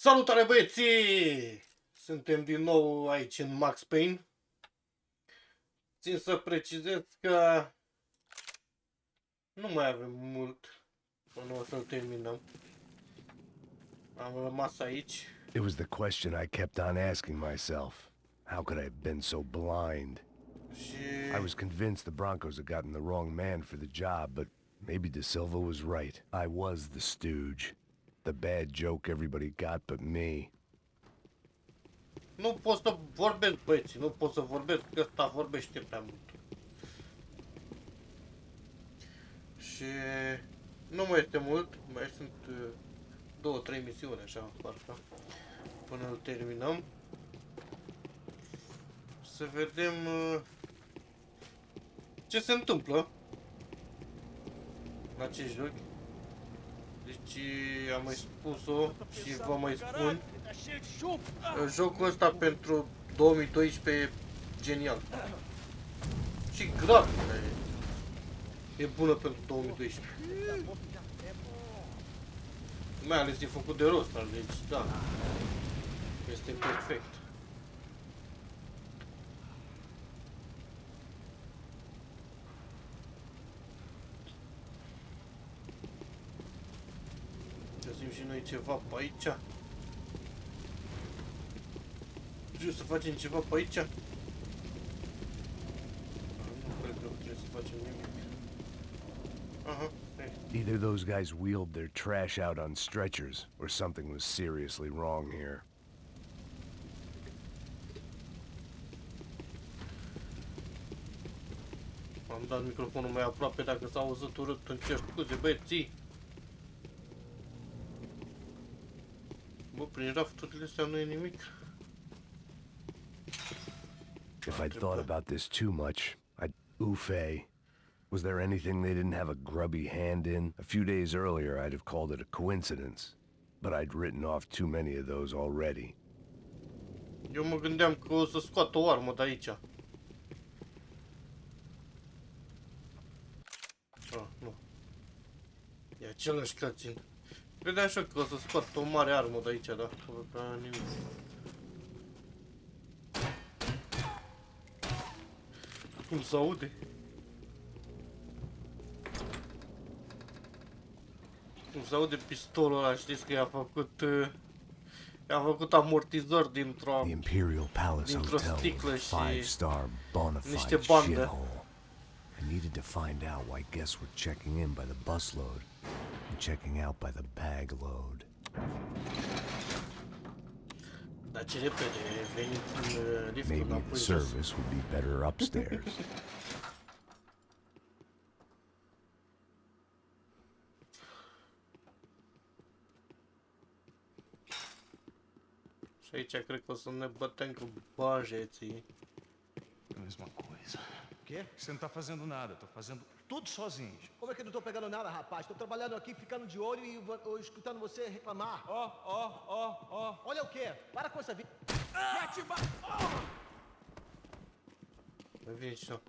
Salutare băieții! Suntem din nou aici în Max Payne. Țin să precizez că nu mai avem mult până o să-l terminăm. Am rămas aici. It was the question I kept on asking myself. How could I have been so blind? I was convinced the Broncos had gotten the wrong man for the job, but maybe De Silva was right. I was the stooge. The bad joke everybody got but me. Nu pot să vorbesc, băieții, nu pot să vorbesc, că ăsta vorbește prea mult. Și nu mai este mult, mai sunt 2-3 misiuni, așa, parcă, până îl terminăm. Să vedem ce se întâmplă la acest joc. Deci am mai spus-o și vă mai spun. Jocul ăsta pentru 2012 e genial. Și grafica e bună pentru 2012. Mai ales e făcut de Rockstar, deci da. Este perfect. Găsim și noi ceva pe aici. Trebuie să facem ceva pe aici. Nu cred că trebuie să facem nimic. Aha, Either those guys wheeled their trash out on stretchers, or something was seriously wrong here. Am dat microfonul mai aproape dacă s-a auzit urât, îmi cer scuze, băieții. Bă, prin rafturile astea nu e nimic. If I'd thought about this too much, I'd... Oofay. Was there anything they didn't have a grubby hand in? A few days earlier, I'd have called it a coincidence. But I'd written off too many of those already. Eu mă gândeam că o să scoată o armă de aici. Ah, nu. E același cutscene. Credeam așa că o să scoată o mare armă de aici, dar nimic. Cum se aude? Cum se aude pistolul ăla, știți că i-a făcut amortizor dintr-o sticlă și niște bandă. I needed to find out why guests were checking in by the busload and checking out by the bag load. Dar ce repede venit în liftul Maybe the înapoi. service would be better upstairs. Și aici cred că o să ne bătem cu bajeții. A mesma coisa. Quê? Você não tá fazendo nada, tô fazendo tudo sozinho. Como é que eu não tô pegando nada, rapaz? Tô trabalhando aqui, ficando de olho e escutando você reclamar. Ó. Olha o quê? Para com essa vida. Mai vine și eu.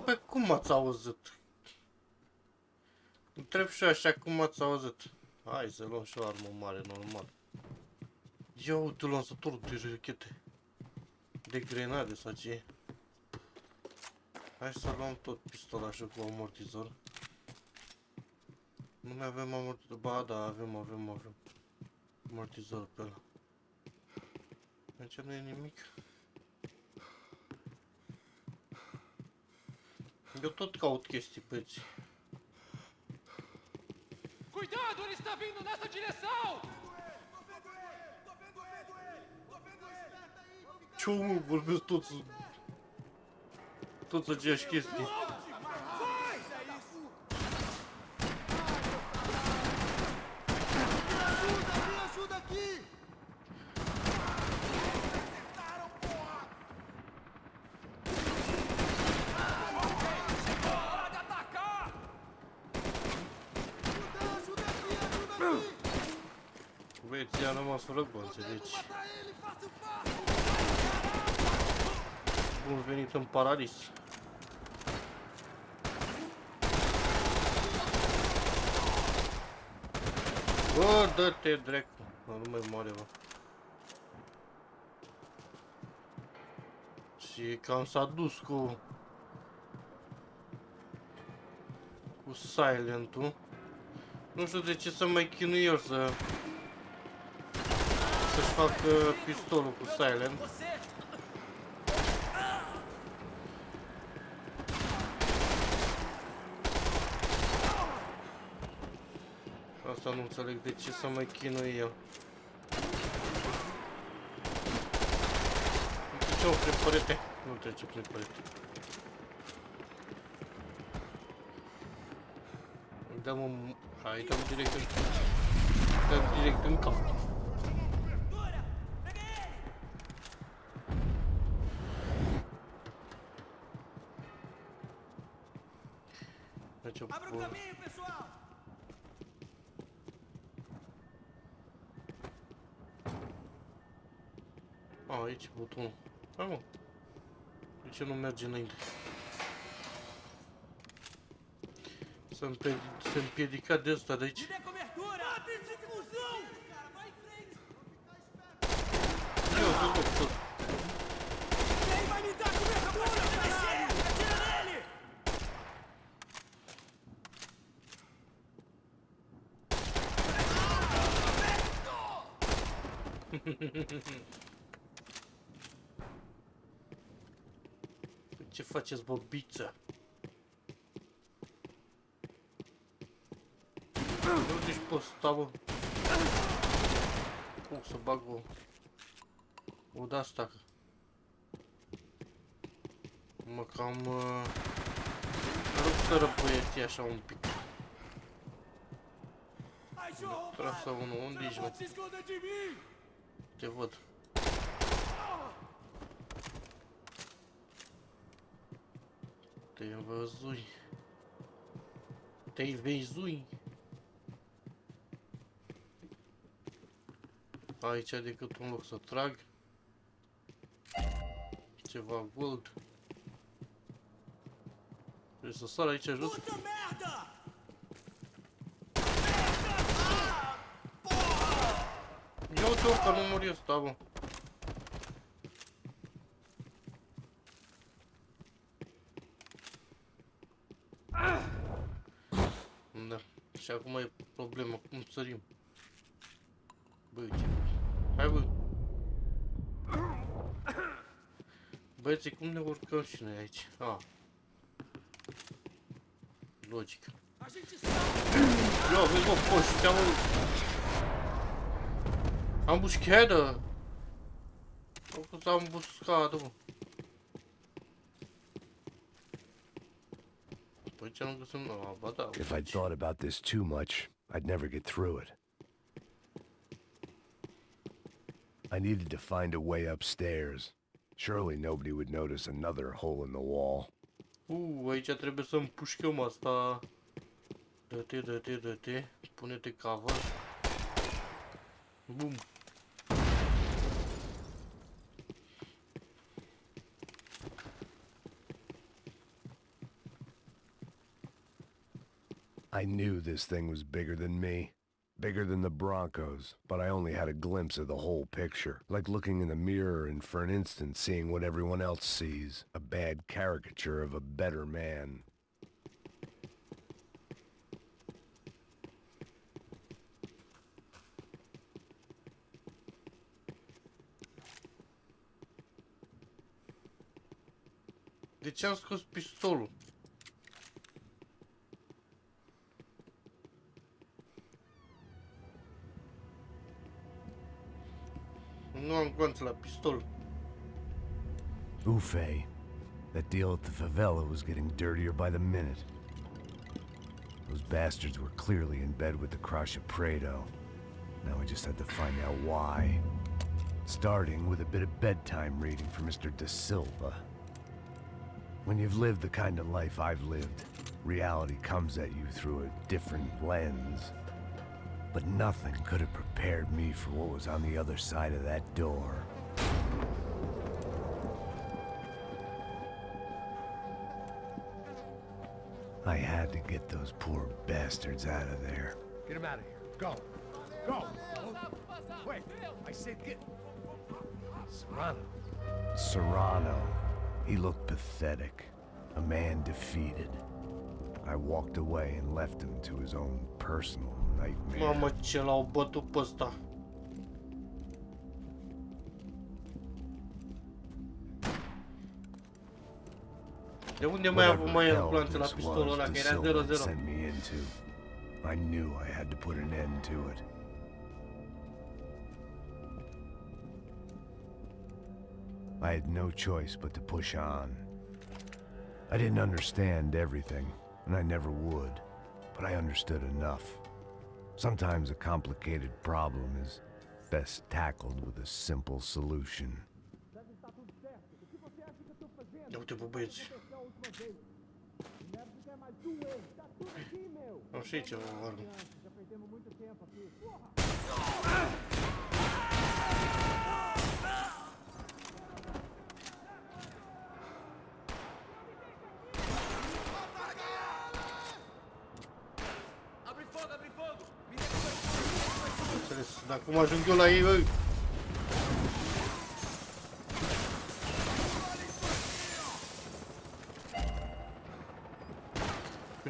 Băi, cum m-ați auzit? Întreb și așa cum m-ați auzit. Hai să luăm și o armă mare, normal. Ia uite, lansătorul de rachete. De grenade sau ce. Hai să luăm tot pistolașul cu amortizor. Nu mai avem amortizor. Ba da, avem amortizor pe ăla. Aici nu e nimic. Eu tot caut chestii, băieți. Cuidado, ele está vindo nessa direção! Ce mă, vorbesc toți aceeași chestii. Ajuda aqui! Hora de atacar! Ajuda aqui! Băieți, i-am rămas fără bani, deci. Bun venit în paradis. Bă, dă-te, dracu. Bă, nu mai moare, bă. Și cam s-a dus cu silent-ul. Nu știu de ce să mai chinui el să-și facă pistolul cu silent. Asta nu înțeleg de ce să mai chinui el. Trece prin perete? Nu trece prin perete. Hai, dăm direct în cap. Abra o caminho, pessoal! Aici butonul. Hai, mă. De ce nu merge înainte? Se împiedica de ăsta de aici. Eu te duc tot. Ce faceți, bobiță? Nu deci pot sta, bă. O să bag o de-asta. Mă cam rup să răpăieți așa un pic. Trasă unul, unde ești, mă? Te văd. Te văzui. Te-ai văzui. Aici decât un loc să trag. Ceva gold. Trebuie să sar aici jos. Eu te urcă, nu mori ăsta, bă. Da. Și acum e problema, cum sărim? Băi, ce... Hai, bă! Băieții, cum ne urcăm și noi aici? Logic. Ia, vezi, mă, poși, te-am... Ambuscadă! Au făcut ambuscadă, mă. Păi ce nu găsim... Ba da. If I'd thought about this too much, I'd never get through it. I needed to find a way upstairs. Surely nobody would notice another hole in the wall. Aici trebuie să împușcăm asta. Dă-te, dă-te, dă-te. Pune-te cover. Bum. I knew this thing was bigger than me. Bigger than the Broncos, but I only had a glimpse of the whole picture. Like looking in the mirror and for an instant seeing what everyone else sees. A bad caricature of a better man. De ce am scos pistolul? Nu am glonț la pistol. Ufe. That deal at the favela was getting dirtier by the minute. Those bastards were clearly in bed with the Crusher Prado. Now we just had to find out why. Starting with a bit of bedtime reading for Mr. Da Silva. When you've lived the kind of life I've lived, reality comes at you through a different lens. But nothing could have prepared me for what was on the other side of that door. I had to get those poor bastards out of there. Get him out of here. Go. Go! Vazar, vazar! Wait, Meu! I said get... Serrano. Serrano. He looked pathetic. A man defeated. I walked away and left him to his own personal nightmare. Mamă, ce l-au bătut pe ăsta. De unde mai avut mai ambulante la pistolul ăla, că era 0-0? Sent me into. I knew I had to put an end to it. I had no choice but to push on. I didn't understand everything, and I never would, but I understood enough. Sometimes a complicated problem is best tackled with a simple solution. Ia uite, bă, băieți. Am și aici o armă. Abre fogo, abre fogo! Înțeles, dar cum ajung eu la ei, băi?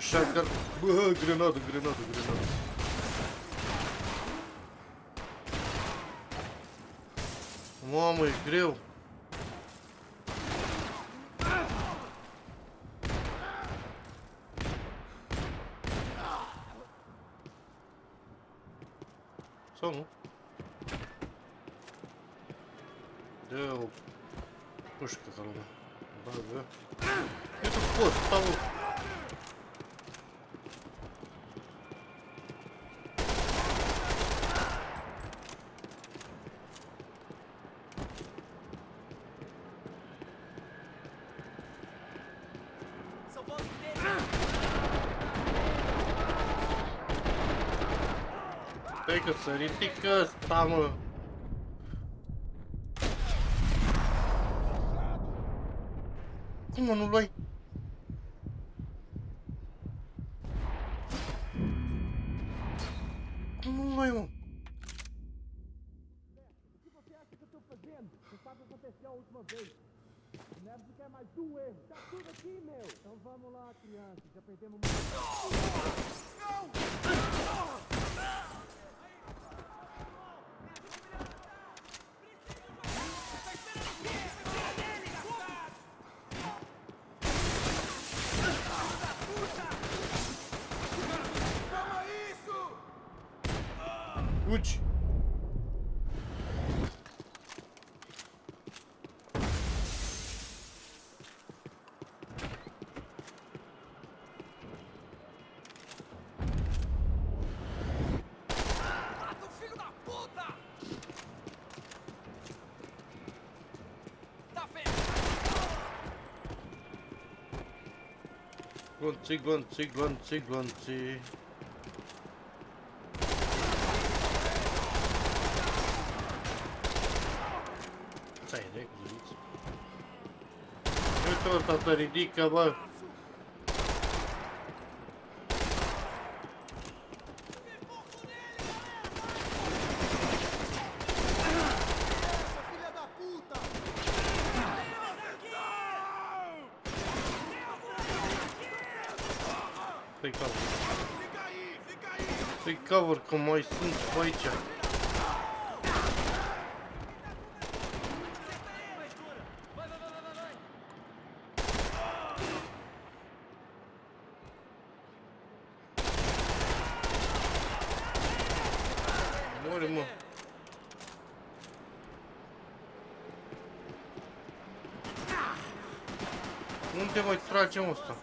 Shotgun. Bă, grenadă. Mamă, e greu. Sau nu? Dă o pușcă ca lumea. Bagă. Eu tu pot, stau. Stai că se ridică ăsta, mă. Cum mă, nu luai? Cum nu luai, mă? Neves quer mais erro. Tá tudo aqui, meu. Então vamos lá, criança. Já perdemos muito. Fugi! Glonții. Stai, regliți. Uite ăsta te ridică, bă. Fii cover, că mai sunt pe aici. Mori, mă. Unde mai tragem ăsta?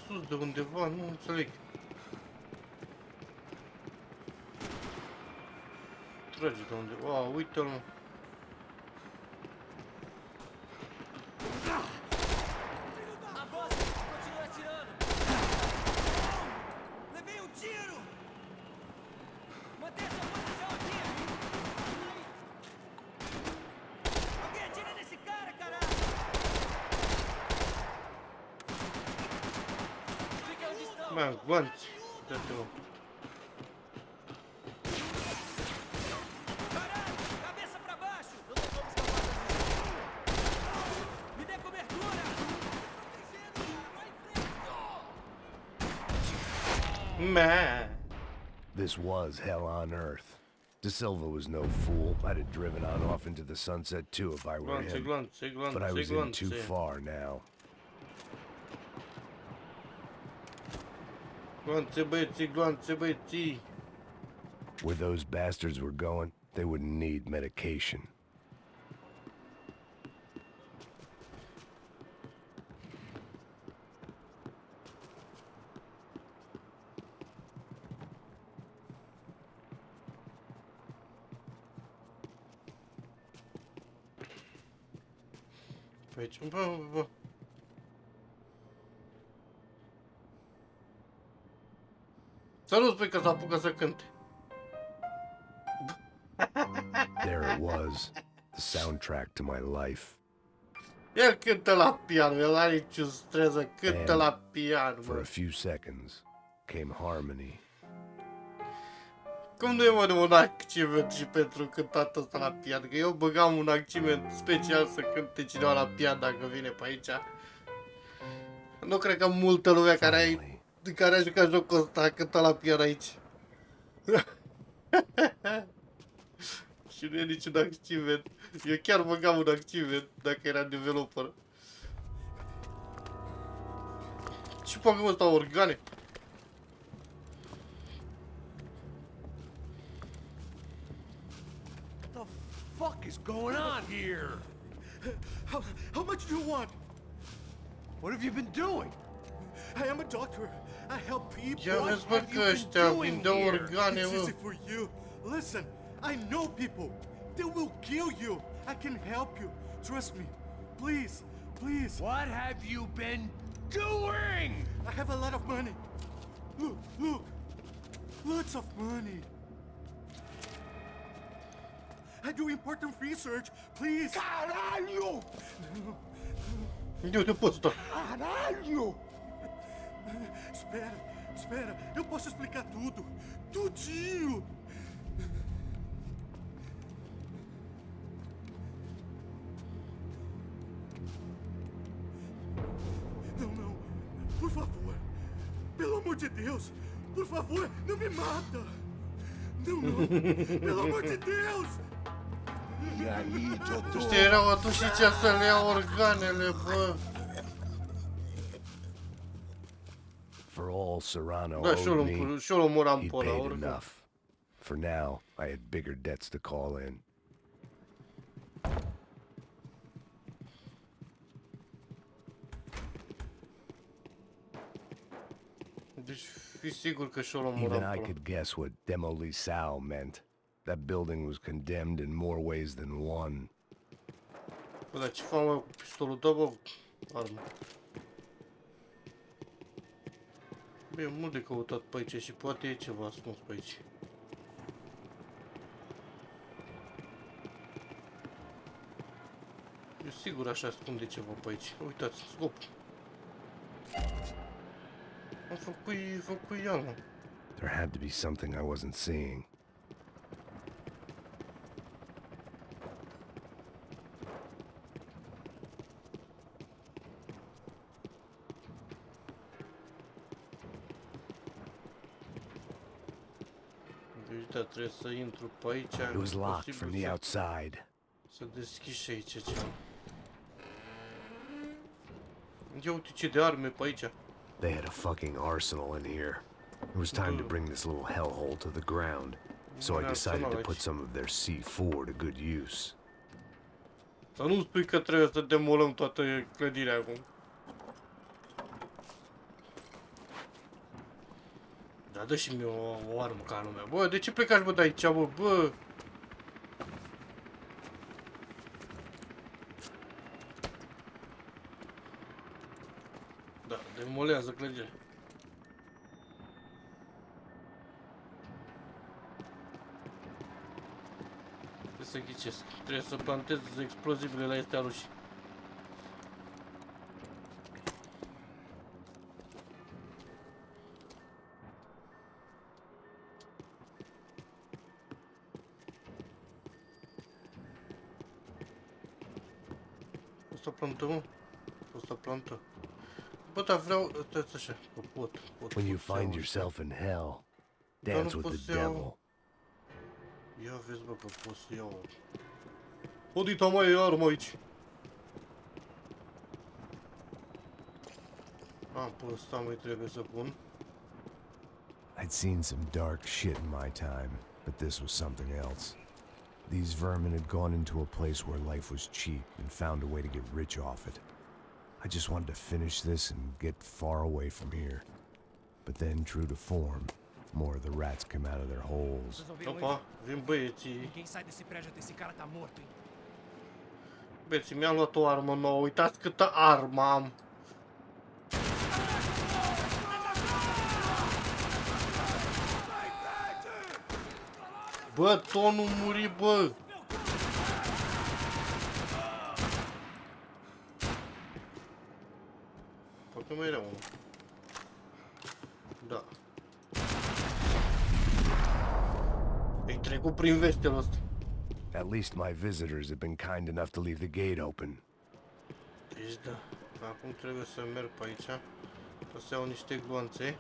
Sus de undeva, nu înțeleg. Trage de undeva, uite-l, mă. Mai guanți. Dă-te, mă. Caralho, cabeça pra baixo! Eu não vou me escapar daqui! Me dê cobertura! Tô crescendo, cara! Vai em frente! Man. This was hell on earth. De Silva was no fool. I'd have driven on off into the sunset too if I were Glanțe, him. glanțe, glanțe, But I was in too glanțe. far now. Glanțe, băieții, glanțe, băieții. Where those bastards were going, they wouldn't need medication. Pe aici, bă. Să nu spui că s-a apucat să cânte. There it was, the soundtrack to my life. El cântă la pian, el are niciun stres, cântă la pian, For a bă. few seconds came harmony. Cum nu e, mă, de un acciment și pentru cântat ăsta la pian? Că eu băgam un acciment special să cânte cineva la pian dacă vine pe aici. Nu cred că multă lume care a jucat jocul ăsta a cântat la pian aici. Și nu e niciun acciment. Eu chiar băgam un acciment dacă era developer. Și fac ăsta organe. Fuck is going on here? How much do you want? What have you been doing? I am a doctor. I help people. Ia vezi, bă, că ăștia vindeau organe, It's mă. easy for you. Listen, I know people. They will kill you. I can help you. Trust me. Please, please. What have you been doing? I have a lot of money. Look, look. Lots of money. I do important research. Please. Caralho! Eu te posso dar. Caralho! Espera, espera. Eu posso explicar tudo. Tudinho. Não, não. Por favor. Pelo amor de Deus. Por favor, não me mata. Não, não. Pelo amor de Deus. E aí, doutor? Ăștia erau atunci și ce să le ia organele, bă. For all Serrano Da, și eu owed me, îl omoram he pe ăla, paid oricum. enough. For now, I had bigger debts to call in. Deci fii sigur că și-o Even omoram I pe ăla. could guess what demolisal meant. That building was condemned in more ways than one. Bă, dar ce fac, mă, cu pistolul tău, bă, armă. Bă, e mult de căutat pe aici și poate e ceva ascuns pe aici. Eu sigur așa ascunde ceva pe aici. Uitați, scop. Am făcut iarnă. There had to be something I wasn't seeing. Deci da, trebuie să intru pe aici. It was locked from the outside. Să deschid și aici ceva. Ia uite ce de arme pe aici. They had a fucking arsenal in here. It was time to bring this little hellhole to the ground. So I decided to put some of their C4 to good use. Să nu spui că trebuie să demolăm toată clădirea acum. Da, dă și mie o armă ca lumea. Bă, de ce plecați, bă, de aici, bă, bă? Da, demolează clădirea. Trebuie să ghicesc. Trebuie să plantez explozibile la astea ruși. Asta plantă, mă. Asta plantă. Bă, dar vreau... Uitați așa, că pot. When you find yourself in hell, dance with the devil. Ia vezi, bă, că pot să iau. Odita mai e armă aici. Pe ăsta mai trebuie să pun. I'd seen some dark shit in my time, but this was something else. These vermin had gone into a place where life was cheap and found a way to get rich off it. I just wanted to finish this and get far away from here. But then, true to form, more of the rats come out of their holes. Opa, vin băieții. Ninguém sai desse prédio até esse cara tá morto, hein? Băieții, mi-am luat o armă nouă. Uitați câtă armă am. Bă, tonul muri, bă! Poate mai era unul. Da. Ei trecut prin vestelul ăsta. At least my visitors have been kind enough to leave the gate open. Deci da. Acum trebuie să merg pe aici. Ca să iau niște gloanțe.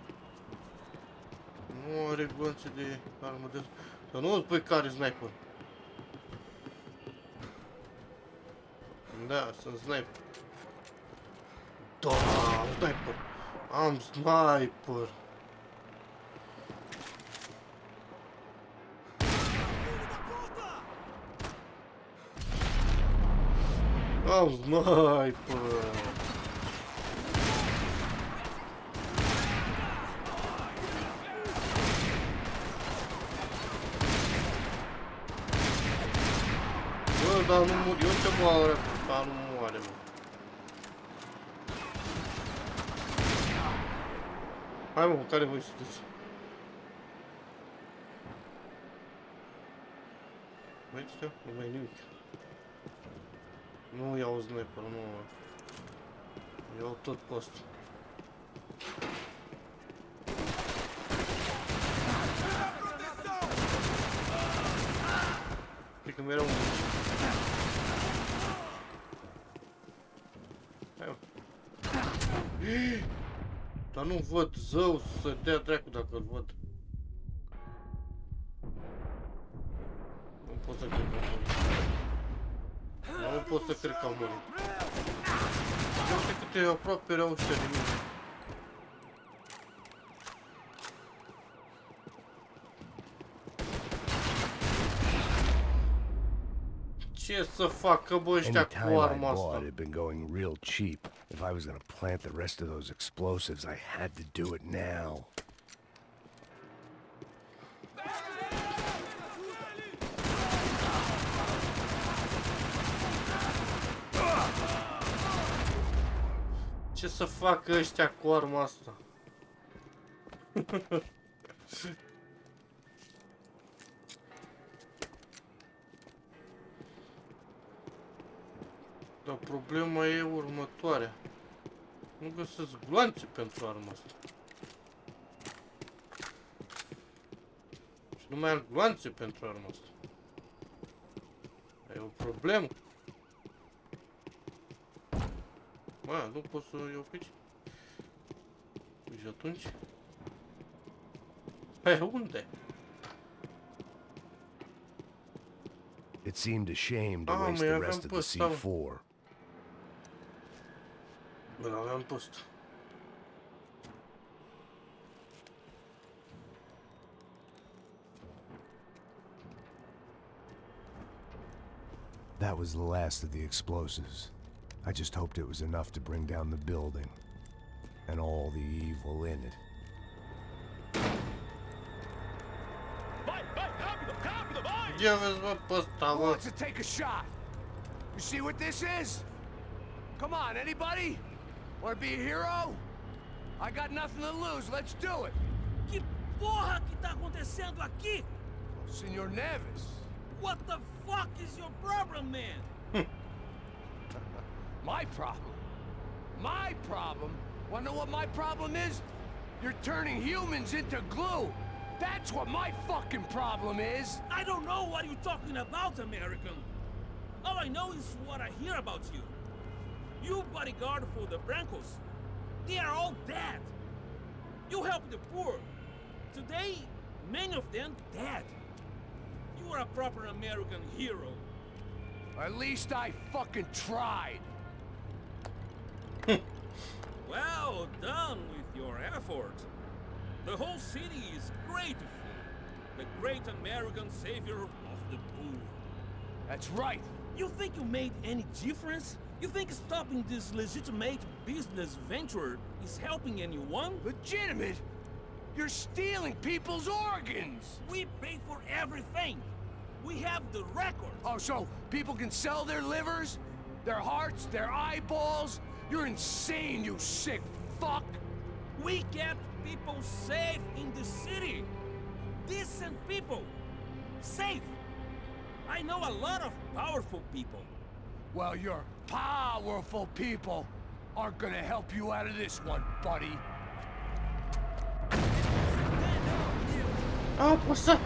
Nu are gloanțe de armă de... Să nu spui care sniper. Da, sunt sniper. Da, sniper. Am sniper. Am sniper. Dar nu mor, eu ce moare, dar nu moare, mă. Hai, mă, care voi sunteți? Uite, nu mai nimic. Nu iau sniper, nu. Iau tot pe ăsta. Cred că mi-era un... Dar nu văd zău să dea dracu dacă îl văd. Nu pot să cred că am murit. Nu pot să cred că am murit. Nu știu câte aproape erau ăștia de mine. Ce să facă, bă, ăștia cu arma asta? Had been going real cheap. If I was gonna plant the rest of those explosives, I had to do it now. Ce să facă ăștia cu arma asta? Dar problema e următoarea. Nu găsesc gloanțe pentru arma asta. Și nu mai am gloanțe pentru arma asta. E o problemă. Mă, nu pot să iau pe aici. Și atunci? Pe unde? It seemed a shame to waste the rest of the C4. Bă, l-aveam pus. That was the last of the explosives. I just hoped it was enough to bring down the building and all the evil in it. Ia vezi, bă, pe ăsta, Who bă. wants to take a shot? You see what this is? Come on, anybody? Want to be a hero? I got nothing to lose. Let's do it. Que porra que tá acontecendo aqui? Senor Neves. What the fuck is your problem, man? My problem? My problem? Wanna know what my problem is? You're turning humans into glue. That's what my fucking problem is. I don't know what you're talking about, American. All I know is what I hear about you. You bodyguard for the Brancos. They are all dead. You help the poor. Today, many of them dead. You are a proper American hero. At least I fucking tried. Well done with your effort. The whole city is grateful. The great American savior of the poor. That's right. You think you made any difference? You think stopping this legitimate business venture is helping anyone? Legitimate? You're stealing people's organs! We pay for everything. We have the record. Oh, so people can sell their livers? Their hearts? Their eyeballs? You're insane, you sick fuck! We kept people safe in the city. Decent people. Safe. I know a lot of powerful people. Well, your powerful people aren't gonna help you out of this one, buddy. Ah, poça!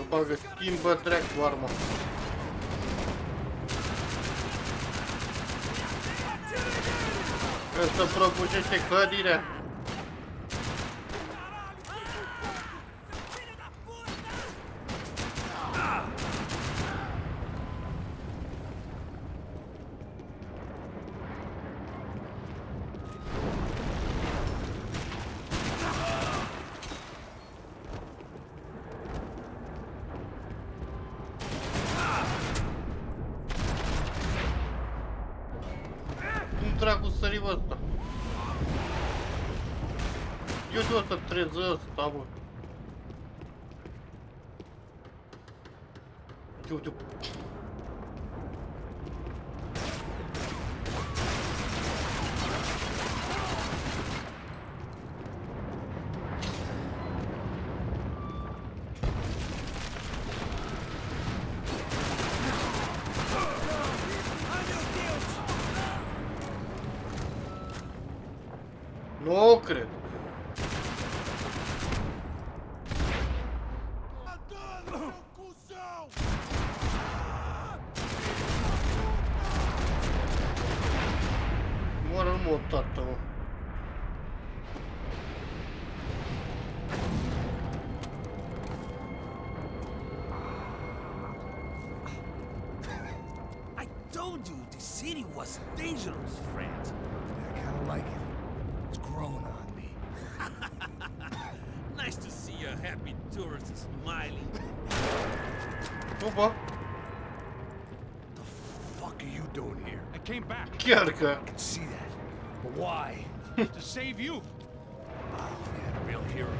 Bagă, schimbă track cu arma. Să prăbușește clădirea. Cum dracu sări ăsta? Eu de o să treză ăsta, bă. Uite. Nu cred. Moară în mod tată, mă. I told you the city was dangerous, friend. I kinda like it. It's growing on me. Nice to see a happy tourist smiling. Nu, bă. The fuck are you doing here? I came back Chiar că. I can see that. But why? to save you. Oh, man, real hero.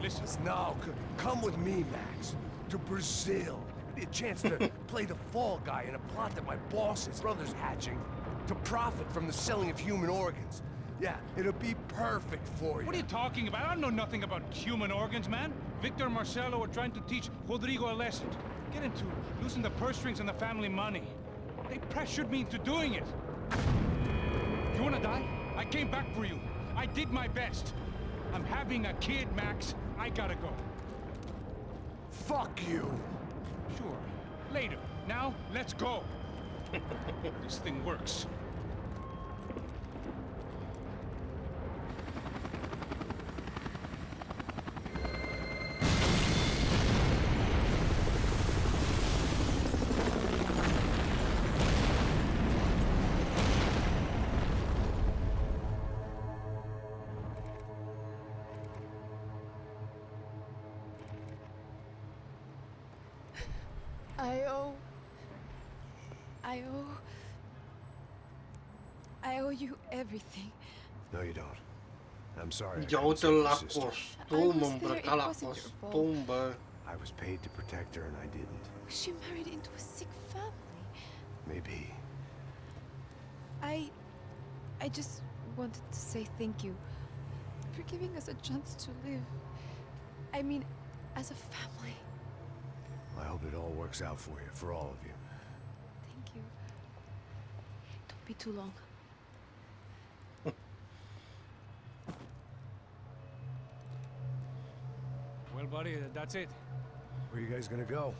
Listen, No, come with me, Max. To Brazil. Be a chance to play the fall guy in a plot that my boss's brother's hatching to profit from the selling of human organs. Yeah, it'll be perfect for you. what are you talking about? I know nothing about human organs, man. Victor and Marcelo were trying to teach Rodrigo a lesson. Get into losing the purse strings and the family money. They pressured me into doing it. You wanna die? I came back for you. I did my best. I'm having a kid, Max. I gotta go. Fuck you. Sure. Later. Now, let's go. This thing works. I owe you everything. No, you don't. I'm sorry. I Ia couldn't uite-l save la your sister. costum, îmbrăcat la It wasn't your fault. costum, bă. I was paid to protect her and I didn't. She married into a sick family. Maybe. I just wanted to say thank you for giving us a chance to live. I mean, as a family. I hope it all works out for you, for all of you. Thank you. Don't be too long. buddy. That's it. Where are you guys gonna go?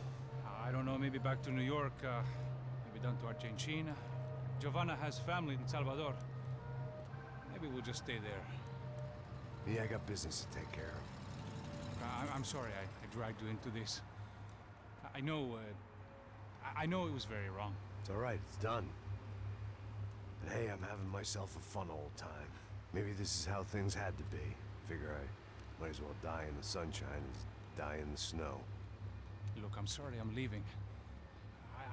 I don't know, maybe back to New York, maybe down to Argentina. Giovanna has family in Salvador. Maybe we'll just stay there. Me, I got business to take care of. I'm sorry I dragged you into this. I know, I know it was very wrong. It's all right, it's done. And hey, I'm having myself a fun old time. Maybe this is how things had to be. Figure I might as well die in the sunshine as die in the snow. Look, I'm sorry I'm leaving.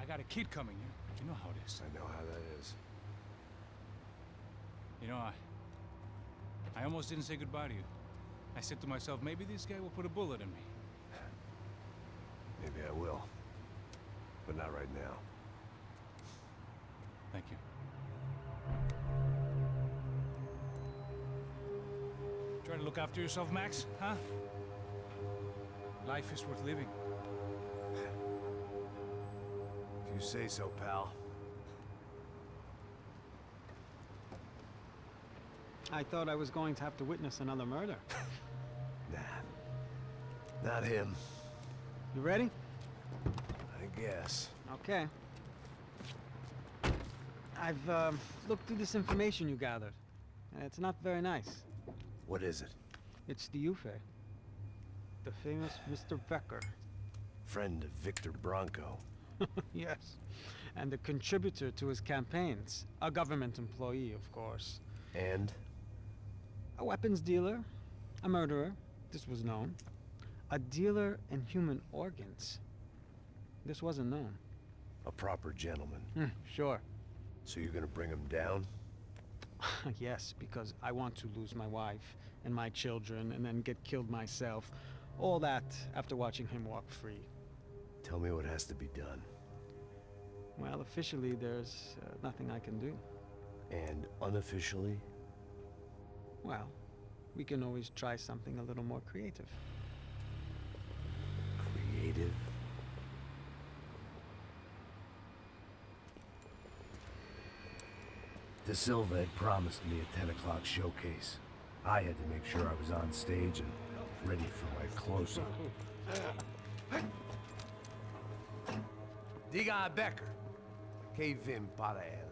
I got a kid coming. You know how it is. I know how that is. You know, I almost didn't say goodbye to you. I said to myself, maybe this guy will put a bullet in me. Maybe I will. But not right now. Thank you. Try to look after yourself, Max, huh? Life is worth living. If you say so, pal. I thought I was going to have to witness another murder. Nah. Not him. You ready? I guess. Okay. I've looked through this information you gathered. It's not very nice. What is it? It's the UFE. The famous Mr. Becker. Friend of Victor Bronco. Yes. And a contributor to his campaigns. A government employee, of course. And? A weapons dealer. A murderer. This was known. A dealer in human organs. This wasn't known. A proper gentleman. Sure. So you're gonna bring him down? Yes, because I want to lose my wife and my children and then get killed myself. All that after watching him walk free. Tell me what has to be done. Well, officially, there's nothing I can do. And unofficially? Well, we can always try something a little more creative. Creative? De Silva had promised me a 10 o'clock showcase. I had to make sure I was on stage and ready for my close-up. Diga a Becker. Que vim para ele.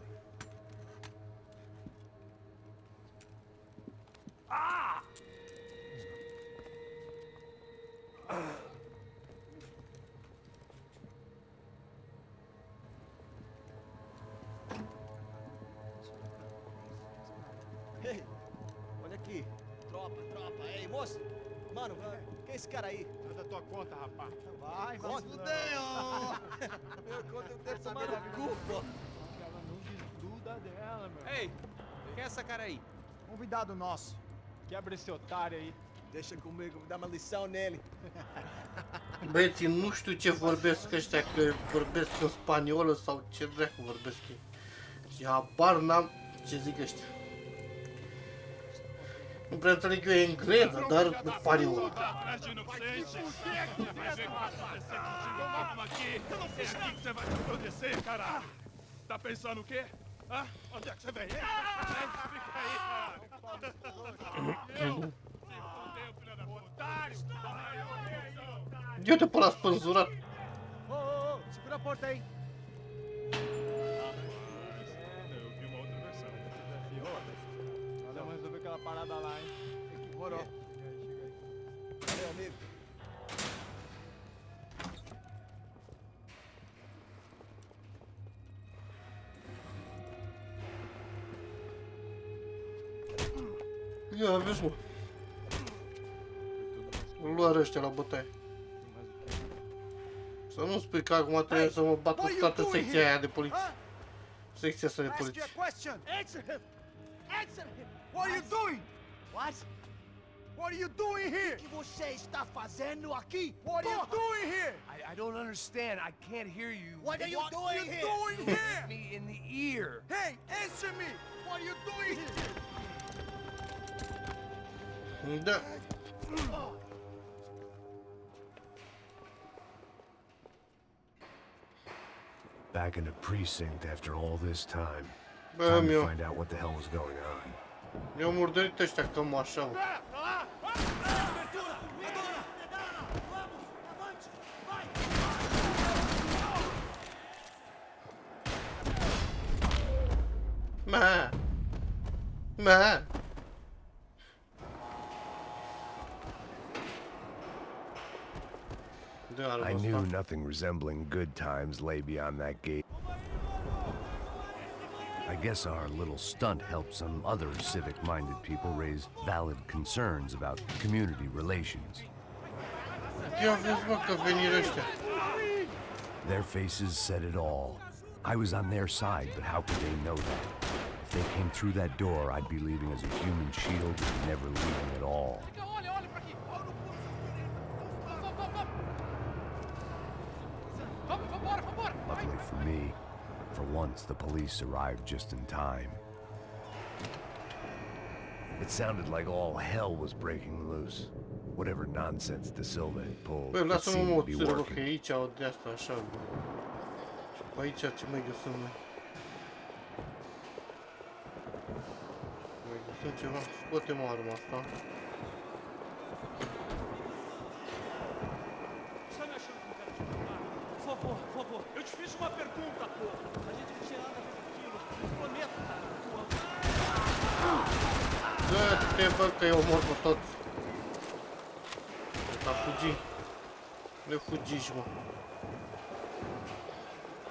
Ah! Ei, olha aqui. Tropa. Ei, moço. Mano, quem é esse cara aí? É da tua conta, rapaz. Vai se fuder, ó. Meu conta eu tenho tomar no cu, pô. Ela não desgruda dela, meu. Ei, quem é essa cara aí? Convidado nosso. Quebra esse otário aí. Deixa comigo, dá uma lição nele. Băieții, nu știu ce vorbesc ăștia, că vorbesc în spaniolă sau ce dracu vorbesc ei. Și habar n-am ce zic ăștia. Nu prea înțeleg eu engleză, dar în spaniolă. Tá pensando o quê? Hã? Onde é que você vem? Fica aí, cara. Eu te pula spânzurat. Ô, segura a porta aí. Eu vi uma outra versão. Nós vamos resolver aquela parada lá, hein? Demorou. Meu amigo. Ia, vezi, mă. Luar ăștia la bătaie. Să nu spui că acum trebuie să mă bat cu toată secția aia de poliție. Secția asta de poliție. Answer him! What are you doing? What? What are you doing here? O que você está fazendo aqui? What are you doing here? I don't understand. I can't hear you. What are you doing here? Hit me in the ear. Hey, answer me! What are you doing here? Da. Back in the precinct after all this time. Bă, Time to mi-o find out what the hell was going on. mi-au murdărit ăștia cam așa, mă. Ma! Ma! I knew nothing resembling good times lay beyond that gate. I guess our little stunt helped some other civic-minded people raise valid concerns about community relations. Their faces said it all. I was on their side, but how could they know that? If they came through that door, I'd be leaving as a human shield, never leaving at all. Luckily for me, for once the police arrived just in time. It sounded like all hell was breaking loose. Whatever nonsense De Silva had pulled, Băi, it lasă-mă seemed to mă, be țără, că working. aici au de asta așa, bă. Pe aici ce mai găsim noi? Mai găsim ceva? Scoatem arma asta. Por favor, eu te fiz uma pergunta, pô. A gente não tinha nada a ver com aquilo. Prometo, cara. Dă-te, bă, că eu omor pe toți. A fugi. Ne fugiți, mă.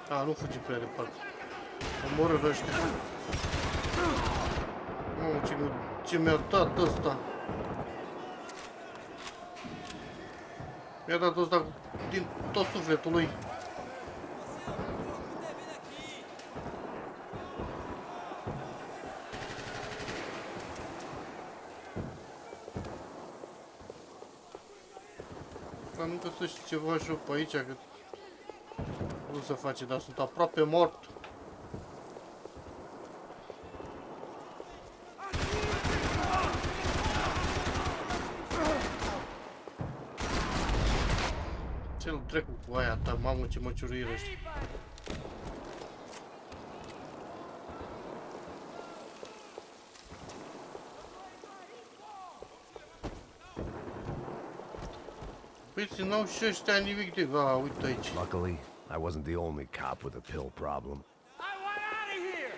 A, nu fugi prea departe. Omoră ăștia. Mamă, ce mi-a dat ăsta. Mi-a dat ăsta din tot sufletul lui. Dar nu găsești ceva și eu pe aici, că nu se face, dar sunt aproape mort. Ce-l trecu cu aia ta, mamă, ce măciuruire ăștia. Băieții n-au și ăștia nimic de... A, uite aici. Luckily, I wasn't the only cop with a pill problem. I want out of here!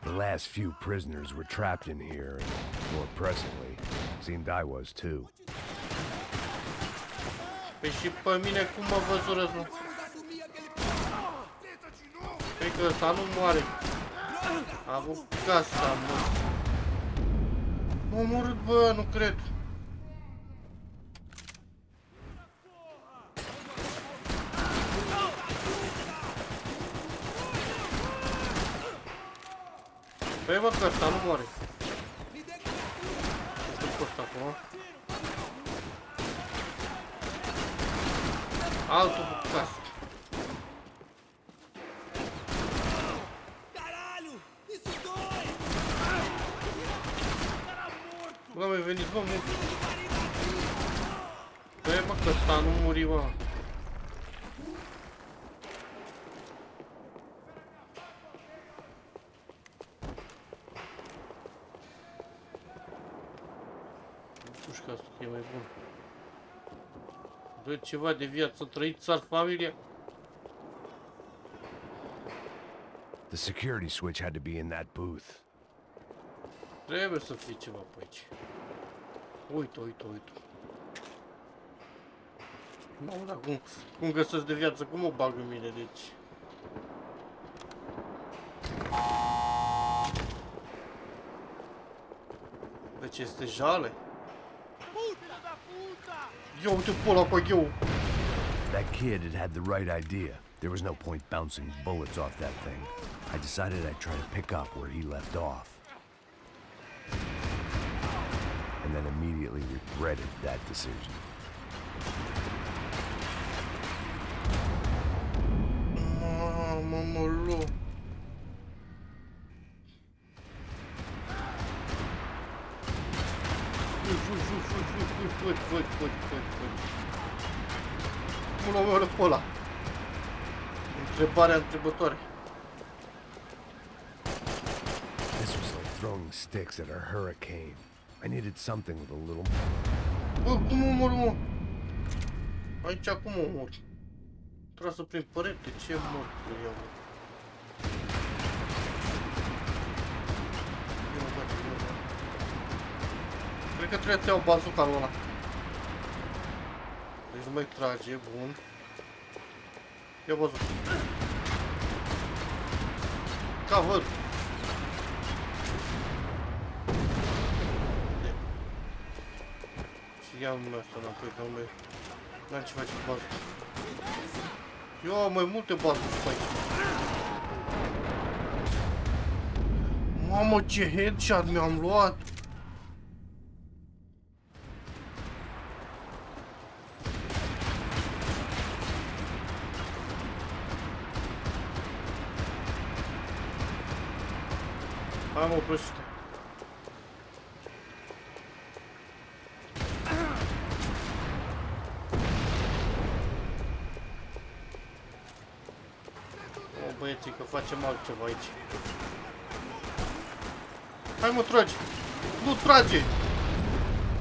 The last few prisoners were trapped in here, and more pressingly, seemed I was too. Păi și pe mine cum mă văzură, mă? Păi că ăsta nu moare. A avut casa, mă. M-a omorât, bă, nu cred. Păi bă, că ăsta nu moare. Nu pot ăsta acum. Altul cu casă. Bă, mai veniți, bă, mă. Băi, bă, că ăsta nu muri, bă. Pușca asta că e mai bun. Dă ceva de viață trăit, țar familia. The security switch had to be in that booth. Trebuie să fie ceva pe aici. Uite, uite, uite. Mamă, dar cum găsesc de viață, cum o bag în mine, deci... Deci este jale? Ia uite pe ăla pe eu! That kid had the right idea. There was no point bouncing bullets off that thing. I decided I'd try to pick up where he left off. And then immediately regretted that decision. Mamă, cum l-o merg pe ăla? Întrebarea întrebătoare. This was like throwing sticks at a hurricane. I needed something with a little... Bă, cum omor, mă? Aici acum omor. Trasă prin perete, ce mor cu ea, mă? Cred că trebuie să iau bazuca lui ăla. Deci nu mai trage, bun. Ia bazuca. Cover! Și ia lumea asta înapoi, că nu n-am ce face cu bazuca. Eu am mai multe bazuci pe aici. Mamă, ce headshot mi-am luat! Hai mă, oprește-te. Mă, băieții, că facem altceva aici. Hai mă, trage! Nu trage!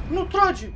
Nu trage!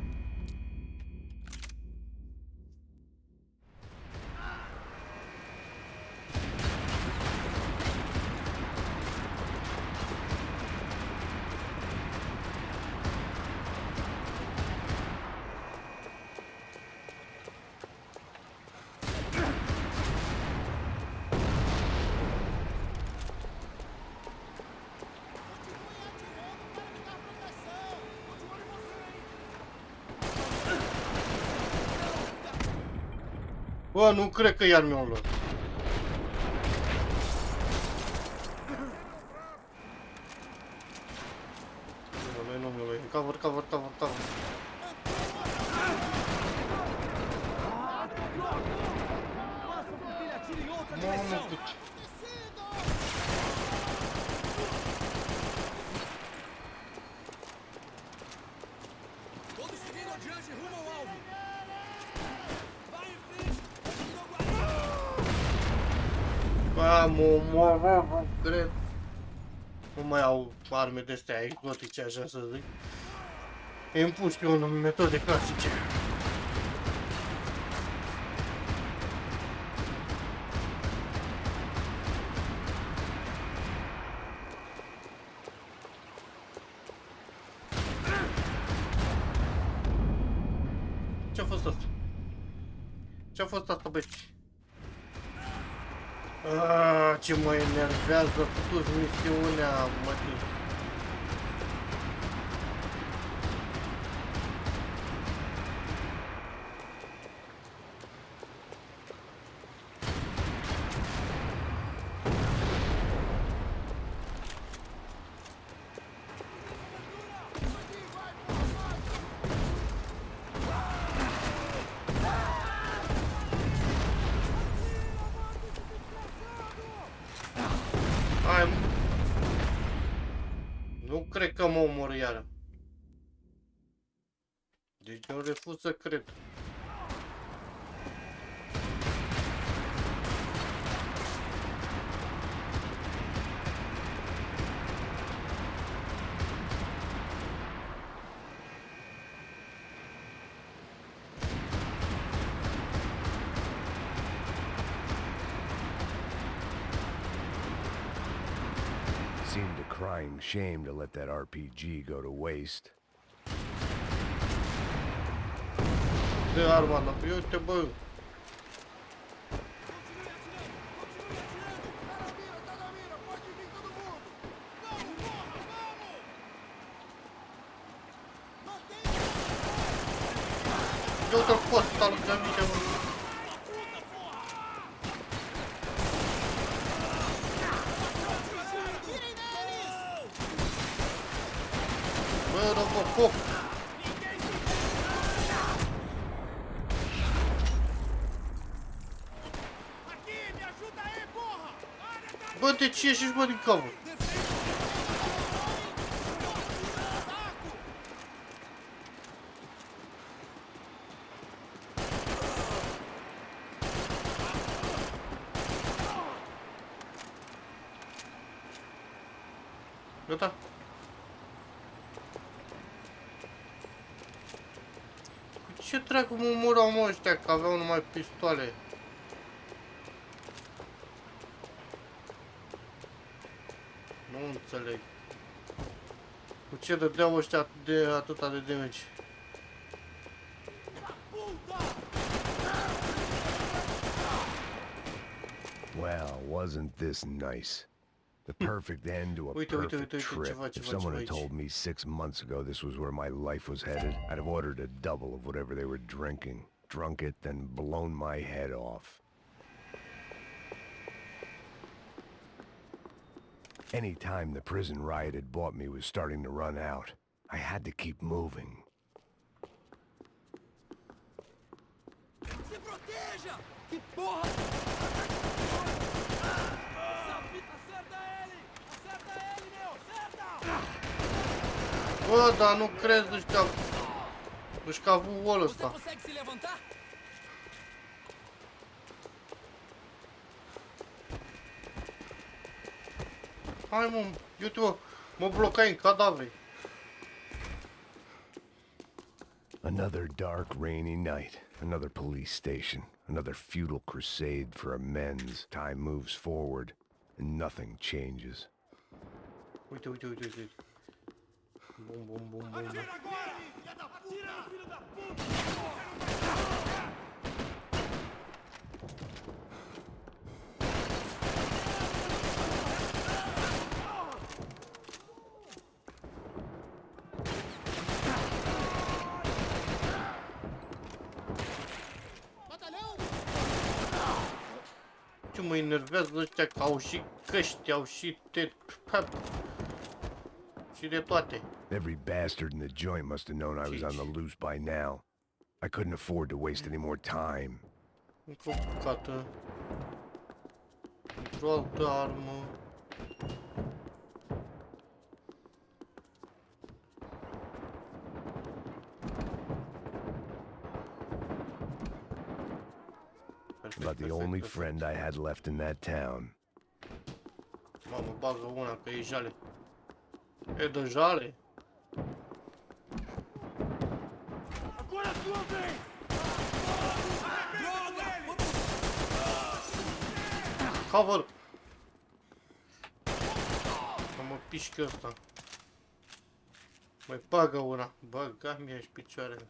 Bă, nu cred că iar mi-au luat. Nu mi-au luat. Cover, cover, cover, cover. Mamă, cât... Bă, mă, cred. Nu mai au arme de-astea exotice, așa să zic. Îmi puși pe unul metode clasice. Ce-a fost asta? Ce-a fost asta, băieți? Ce mă enervează toți misiunea, mătii. Nu cred că mă omor iară. Deci eu refuz să cred. Seemed a crying shame to let that RPG go to waste. De arma înapoi, uite bă. Eu te-l pot sta lângă mine, mă. Bă, dă-mă foc. Bă, de ce ieși, bă, din cover? Gata. Cu ce ce dracu mă omorau mă ăștia, că aveau numai pistoale? Nu înțeleg. Cu ce dădeau ăștia de atâta de damage? Well, wasn't this nice? The perfect end to a perfect trip. If someone had told me 6 months ago this was where my life was headed, I'd have ordered a double of whatever they were drinking, drunk it, then blown my head off. Any time the prison riot had bought me was starting to run out. I had to keep moving. Se proteja! Que porra! Acerta ele! Acerta ele, meu! Acerta! Bă, dar nu crezi, își că a avut wall Você ăsta. consegue se levantar? Hai mă, uite-mă, mă blocai în cadavre. Another dark, rainy night. Another police station. Another futile crusade for amends. Time moves forward, and nothing changes. Uite, uite, uite, uite. Bum, bum, bum, bum. Atira agora! Atira, filho da puta! Ce mă enervează ăștia că au și căști, au și și de toate. Every bastard in the joint must have known I was on the loose by now. I couldn't afford to waste any more time. Încă o bucată. Într-o altă armă. About the only friend I had left in that town. Mamă, bagă una, că e jale. E de jale? Agora sua vez! Cover! Că mă pișcă ăsta. Mai bagă una. Băga-mi-aș picioarele.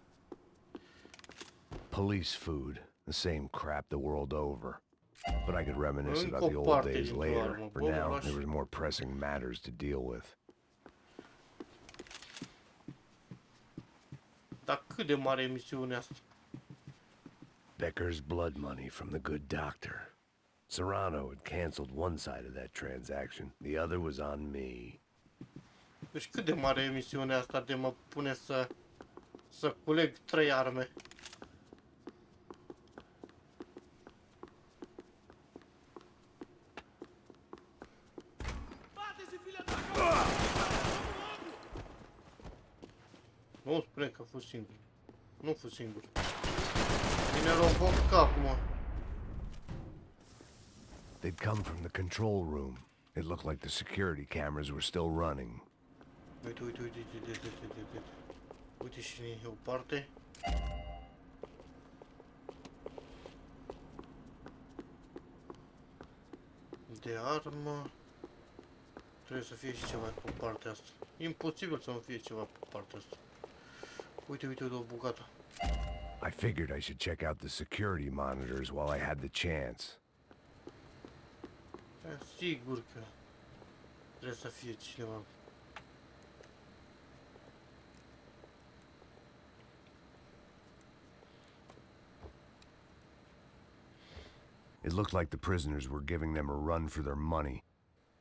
Police food. The same crap the world over. But I could reminisce about the old days later. For now, there was more pressing matters to deal with. Dar cât de mare e misiunea asta? Becker's blood money from the good doctor. Serrano had canceled one side of that transaction. The other was on me. Deci cât de mare e misiunea asta de mă pune să culeg 3 arme? Nu spune că a fost singur. Nu a fost singur. Vine roboc capul, mă. They'd come from the control room. It looked like the security cameras were still running. Uite, uite, uite, uite, uite, uite, uite. Uite și e o parte. De armă. Trebuie să fie și ceva pe partea asta. Imposibil să nu fie ceva pe partea asta. Uite, uite, o bucată. I figured I should check out the security monitors while I had the chance. Sigur că trebuie să fie cineva. It looked like the prisoners were giving them a run for their money.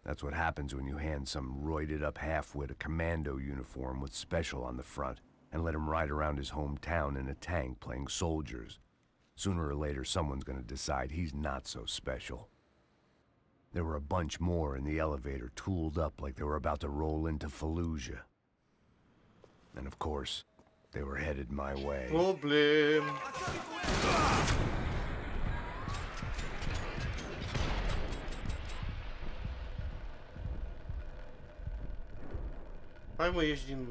That's what happens when you hand some roided-up half-wit a commando uniform with special on the front and let him ride around his hometown in a tank playing soldiers. Sooner or later, someone's gonna decide he's not so special. There were a bunch more in the elevator, tooled up like they were about to roll into Fallujah. And of course, they were headed my way. Problem. Hai mă, ieși din...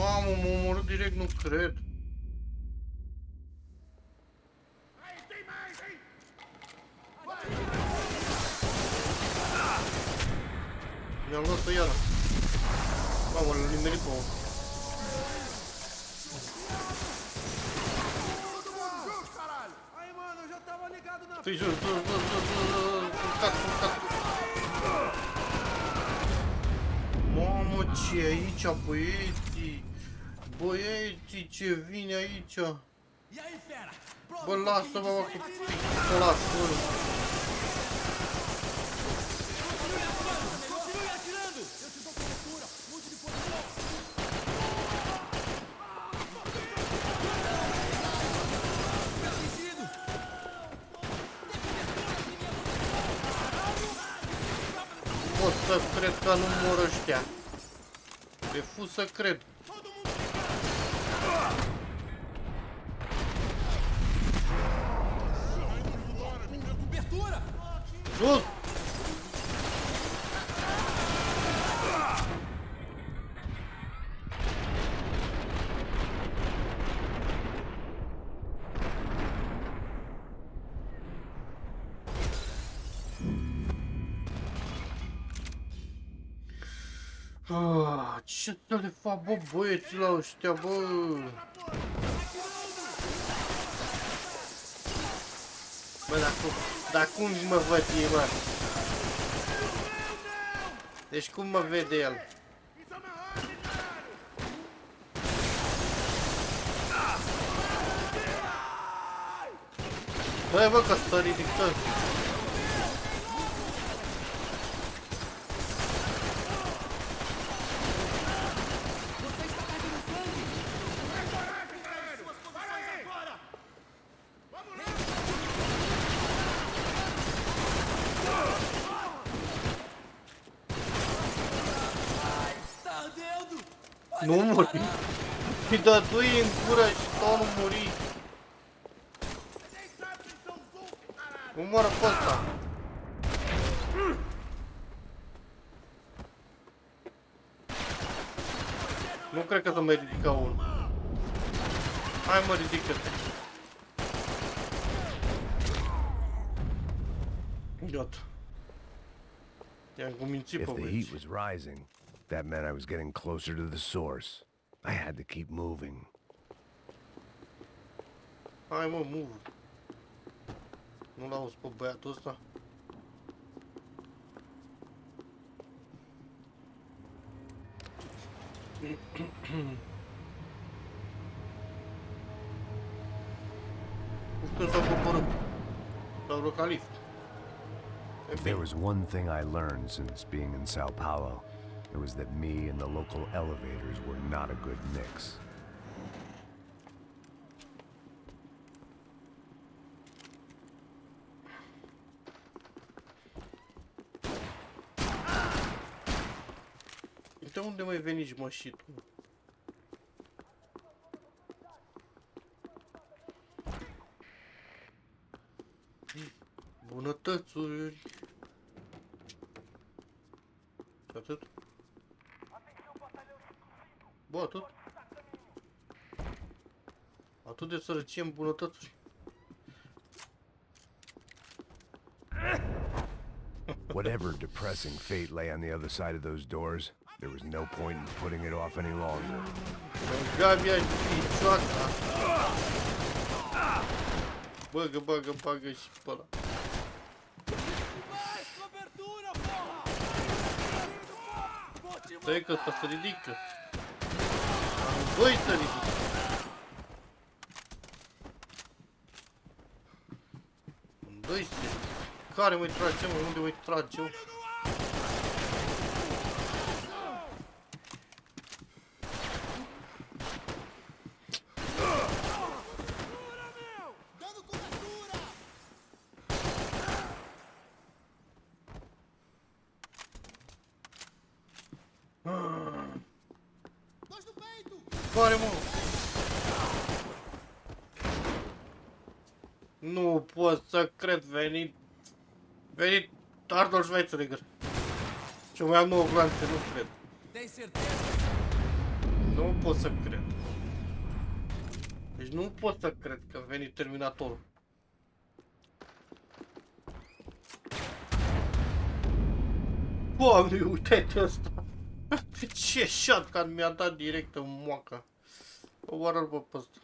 Mamă, m-a omorât direct, nu cred. Mi-am luat-o iară. Mamă, l-a nimerit pe omul. Fii jos, urcat. Mamă, ce e aici, băieții? Băieții, ce vine aici? Bă, lasă-mă, mă, cu picolatul. Pot să cred că nu mor ăștia. Refuz să cred. Sus! Ce să le fac, bă, băieții la ăștia, bă? Bă, dar cum mă văd ei, mă? Deci cum mă vede el? Băi, bă, că s-a ridicat. Nu muri. Îi dădui în gură și tot nu muri. Omoară pe ăsta. Nu cred că să mai ridica unul. Hai mă, ridică-te. Gata. I-am cumințit pe If the heat băieți. was rising, that meant I was getting closer to the source. I had to keep moving. Hai mă, move. Nu l-auzi pe băiatul ăsta? Când s-au coborât? S-au urcat lift. If there was one thing I learned since being in Sao Paulo, it was that me and the local elevators were not a good mix. De unde mai veni, mă, și tu? Bunătățuri. Și atât? Bă, atât? Atât de sărăcie în bunătățuri. Whatever depressing fate lay on the other side of those doors, there was no point in putting it off any longer. Gabia picioaca. Bagă și pe ăla. Stai că ăsta se ridică. Amândoi se ridică. Amândoi se ridică. Care mă-i trage, mă? Unde mă-i trage, mă? Care, mă? Nu pot să cred, venit Arnold Schwarzenegger. Ce mai am 9 glanțe, nu cred. Tem certeza? Nu Nu pot să cred. Deci nu pot să cred că a venit Terminatorul. Doamne, uite-te ăsta! Ce shotgun mi-a dat direct în moacă. Omoară-l pe ăsta.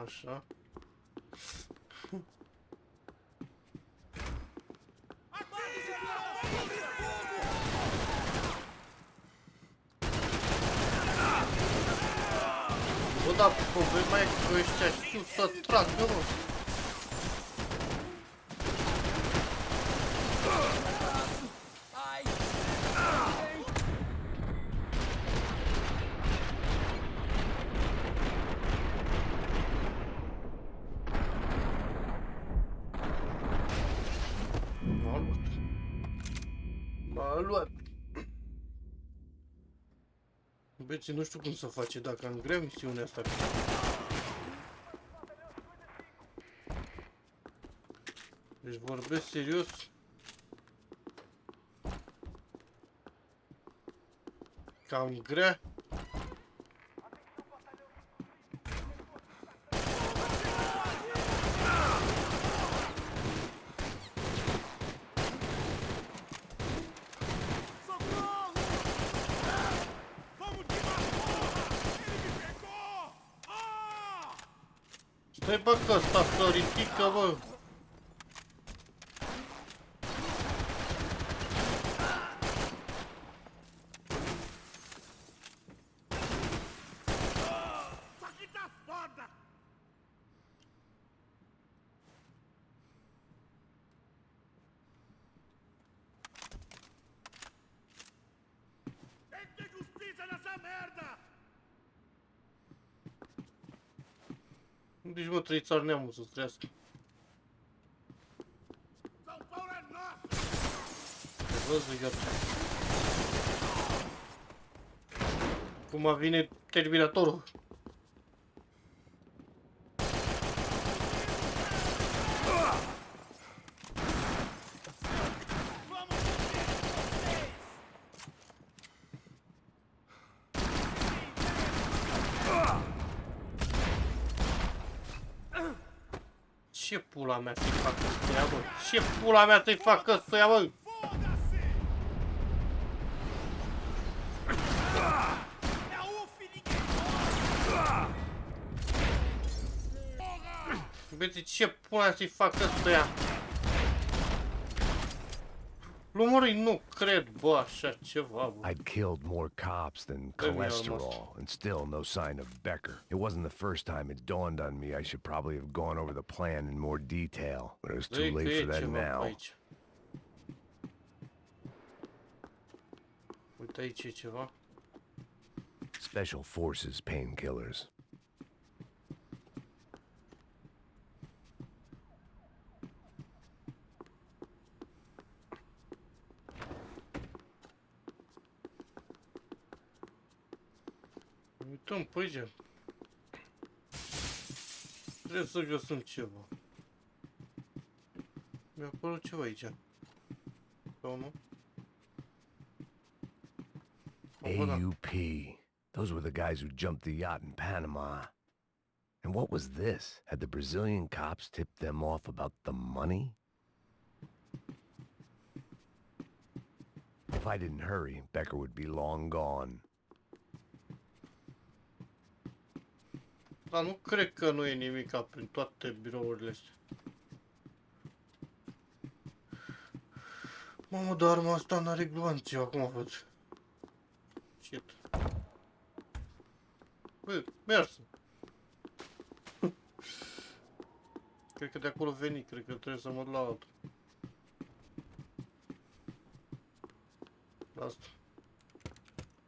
Așa. Bă, dar problema e că ăștia știu să tragă, mă. M-a luat. Băieții, nu știu cum să face dacă am grea misiunea asta. Deci vorbesc serios. Cam grea. Stai bă că ăsta să ridică, bă. Deci mă, trei țari neamul să-ți trească. Te văzut, iar. Cum vine Terminatorul. Ce pula mea să-i fac ăstuia, bă? Ce pula mea să-i fac ăstuia, bă? Băieți, ce pula mea să-i fac ăstuia? Lumării, nu cred, bă, așa ceva, bă. I'd killed more cops than cholesterol, and still no sign of Becker. It wasn't the first time it dawned on me I should probably have gone over the plan in more detail, but it was too late for that now. Uite, aici e ceva. Special Forces painkillers. Uităm pe aici. Trebuie să găsim ceva. Mi-a apărut ceva aici. Sau nu? AWP. Those were the guys who jumped the yacht in Panama. And what was this? Had the Brazilian cops tipped them off about the money? If I didn't hurry, Becker would be long gone. Dar nu cred că nu e nimica prin toate birourile astea. Mamă, dar arma asta n-are glanți, eu acum văd. Shit. Bă, mers. Cred că de acolo veni, cred că trebuie să mă duc la altul. Asta.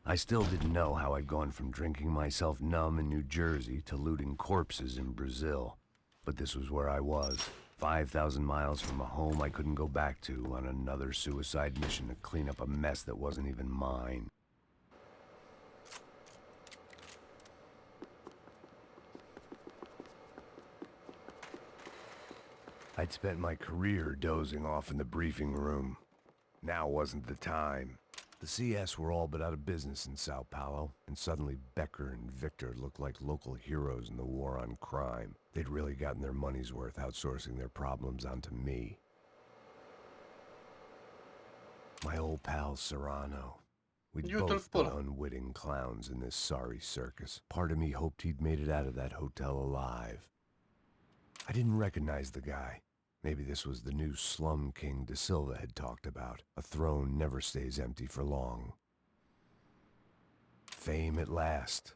I still didn't know how I'd gone from drinking myself numb in New Jersey to looting corpses in Brazil. But this was where I was, 5,000 miles from a home I couldn't go back to on another suicide mission to clean up a mess that wasn't even mine. I'd spent my career dozing off in the briefing room. Now wasn't the time. The CS were all but out of business in Sao Paulo, and suddenly Becker and Victor looked like local heroes in the war on crime. They'd really gotten their money's worth outsourcing their problems onto me. My old pal Serrano. We'd both been unwitting clowns in this sorry circus. Part of me hoped he'd made it out of that hotel alive. I didn't recognize the guy. Maybe this was the new slum king De Silva had talked about. A throne never stays empty for long. Fame at last.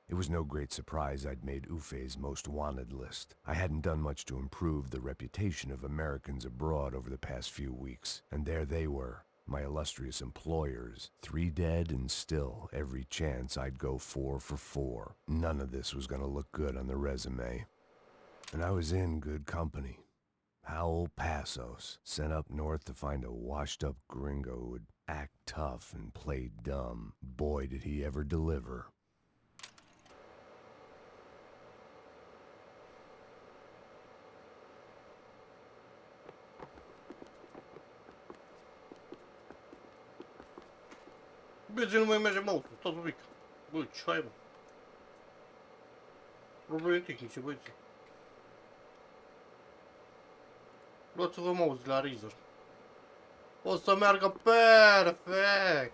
It was no great surprise I'd made Ufe's most wanted list. I hadn't done much to improve the reputation of Americans abroad over the past few weeks, and there they were, my illustrious employers, 3 dead and still every chance I'd go 4 for 4. None of this was gonna look good on the resume. And I was in good company. Howell Passos, sent up north to find a washed-up gringo who would act tough and play dumb. Boy, did he ever deliver. Bă, nu mai merge mouse-ul, stați un pic. Bă, ce ai, mă? Probleme tehnice, băieți. Luați-vă mouse de la Razer. O să meargă perfect.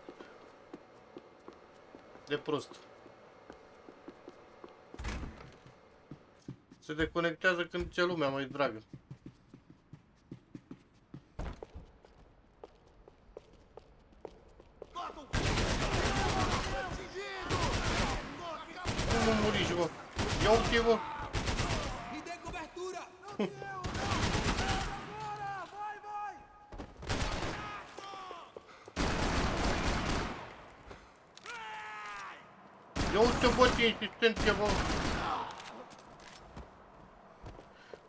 De prost. Se deconectează când ce lumea mai dragă. Cum mă muriți, bă? Ia uite, bă! Ia uite, bă, ce insistență, bă!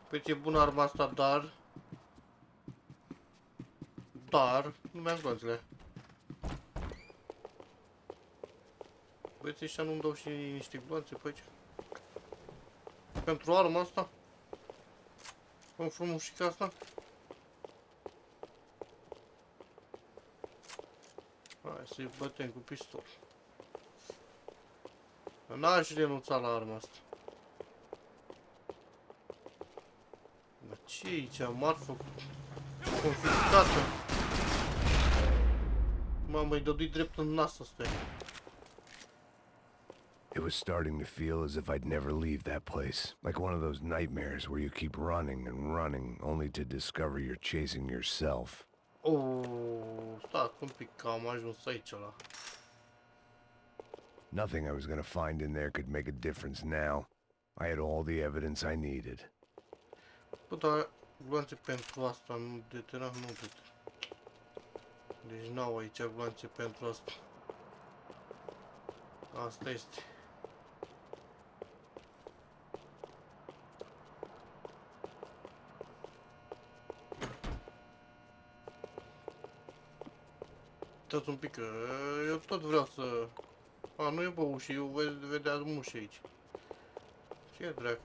Păi ce bună arma asta, dar nu mi-am gloanțele. Băieți, ăștia nu-mi dau și niște gloanțe pe aici. Pentru arma asta? Cum frumos și ca asta? Hai să-i bătem cu pistol. N-aș renunța la arma asta. Dar ce e aici? Marfă confiscată. Mamă, îi dădui drept în nas ăsta. It was starting to feel as if I'd never leave that place. Like one of those nightmares where you keep running and running, only to discover you're chasing yourself. Oh, stați un pic că am ajuns aici la... Nothing I was gonna find in there could make a difference now. I had all the evidence I needed. Bă, dar gloanțe pentru asta, nu detera, nu detera. Deci n-au aici gloanțe pentru asta. Asta este. Stați un pic, că eu tot vreau să... A, nu e bă ușii, eu vedea mușii aici. Ce dracu?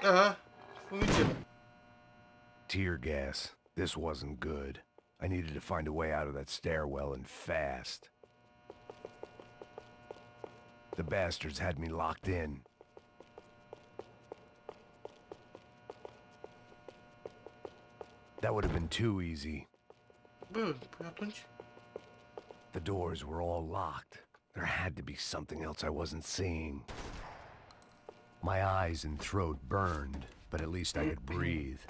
Aha, fumigel. Tear gas. This wasn't good. I needed to find a way out of that stairwell and fast. The bastards had me locked in. That would have been too easy. Bă, păi atunci... The doors were all locked. There had to be something else I wasn't seeing. My eyes and throat burned, but at least I could breathe.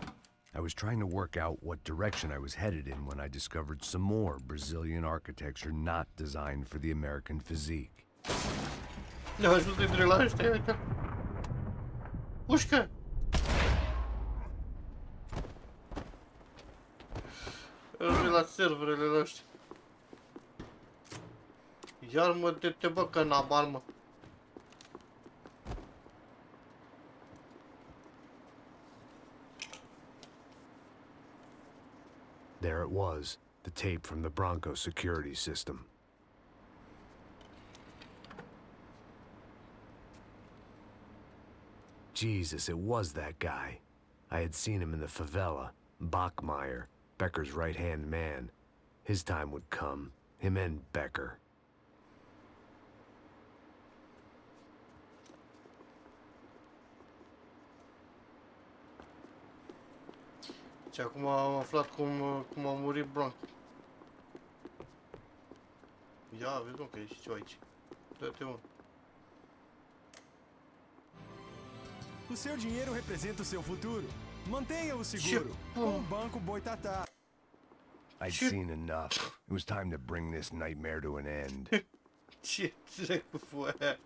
I was trying to work out what direction I was headed in when I discovered some more Brazilian architecture not designed for the American physique. Ne ajută dintre la ăștia, uite. Pușcă! Rămâne la serverele ăștia. Iar mă te bă că n-am armă. There it was, the tape from the Bronco security system. Jesus, it was that guy. I had seen him in the favela. Bachmeyer, Becker's right-hand man. His time would come. Him and Becker. Și acum am aflat cum a murit Bronco. Ia, vezi mă că e și ceva aici. Dă-te mă. O seu dinheiro representa o seu futuro. Mantenha-o seguro. Com o Banco Boitatá. I'd seen enough. It was time to bring this nightmare to an end. Ce dracu foi aia?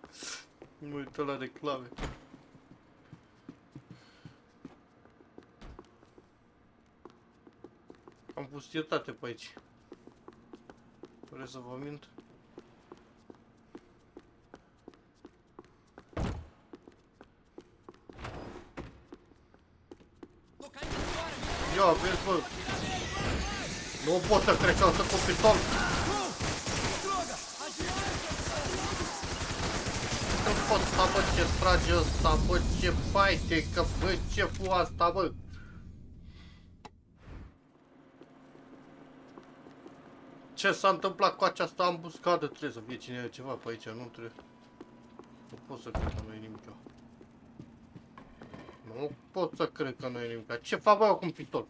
Mă uită la reclame. Am pustietate pe aici. Vreți să vă mint? Ia, vezi bă! Nu pot să cred că o să cu pistol! Nu pot să bă ce trage ăsta, bă ce faite, că bă ce fu asta bă! Ce s-a întâmplat cu această ambuscadă? Trebuie să fie cineva ceva pe aici, nu trebuie. Nu pot să cred că nu e nimic. Nu pot să cred că nu e nimic. Ce fac bă cu un pistol?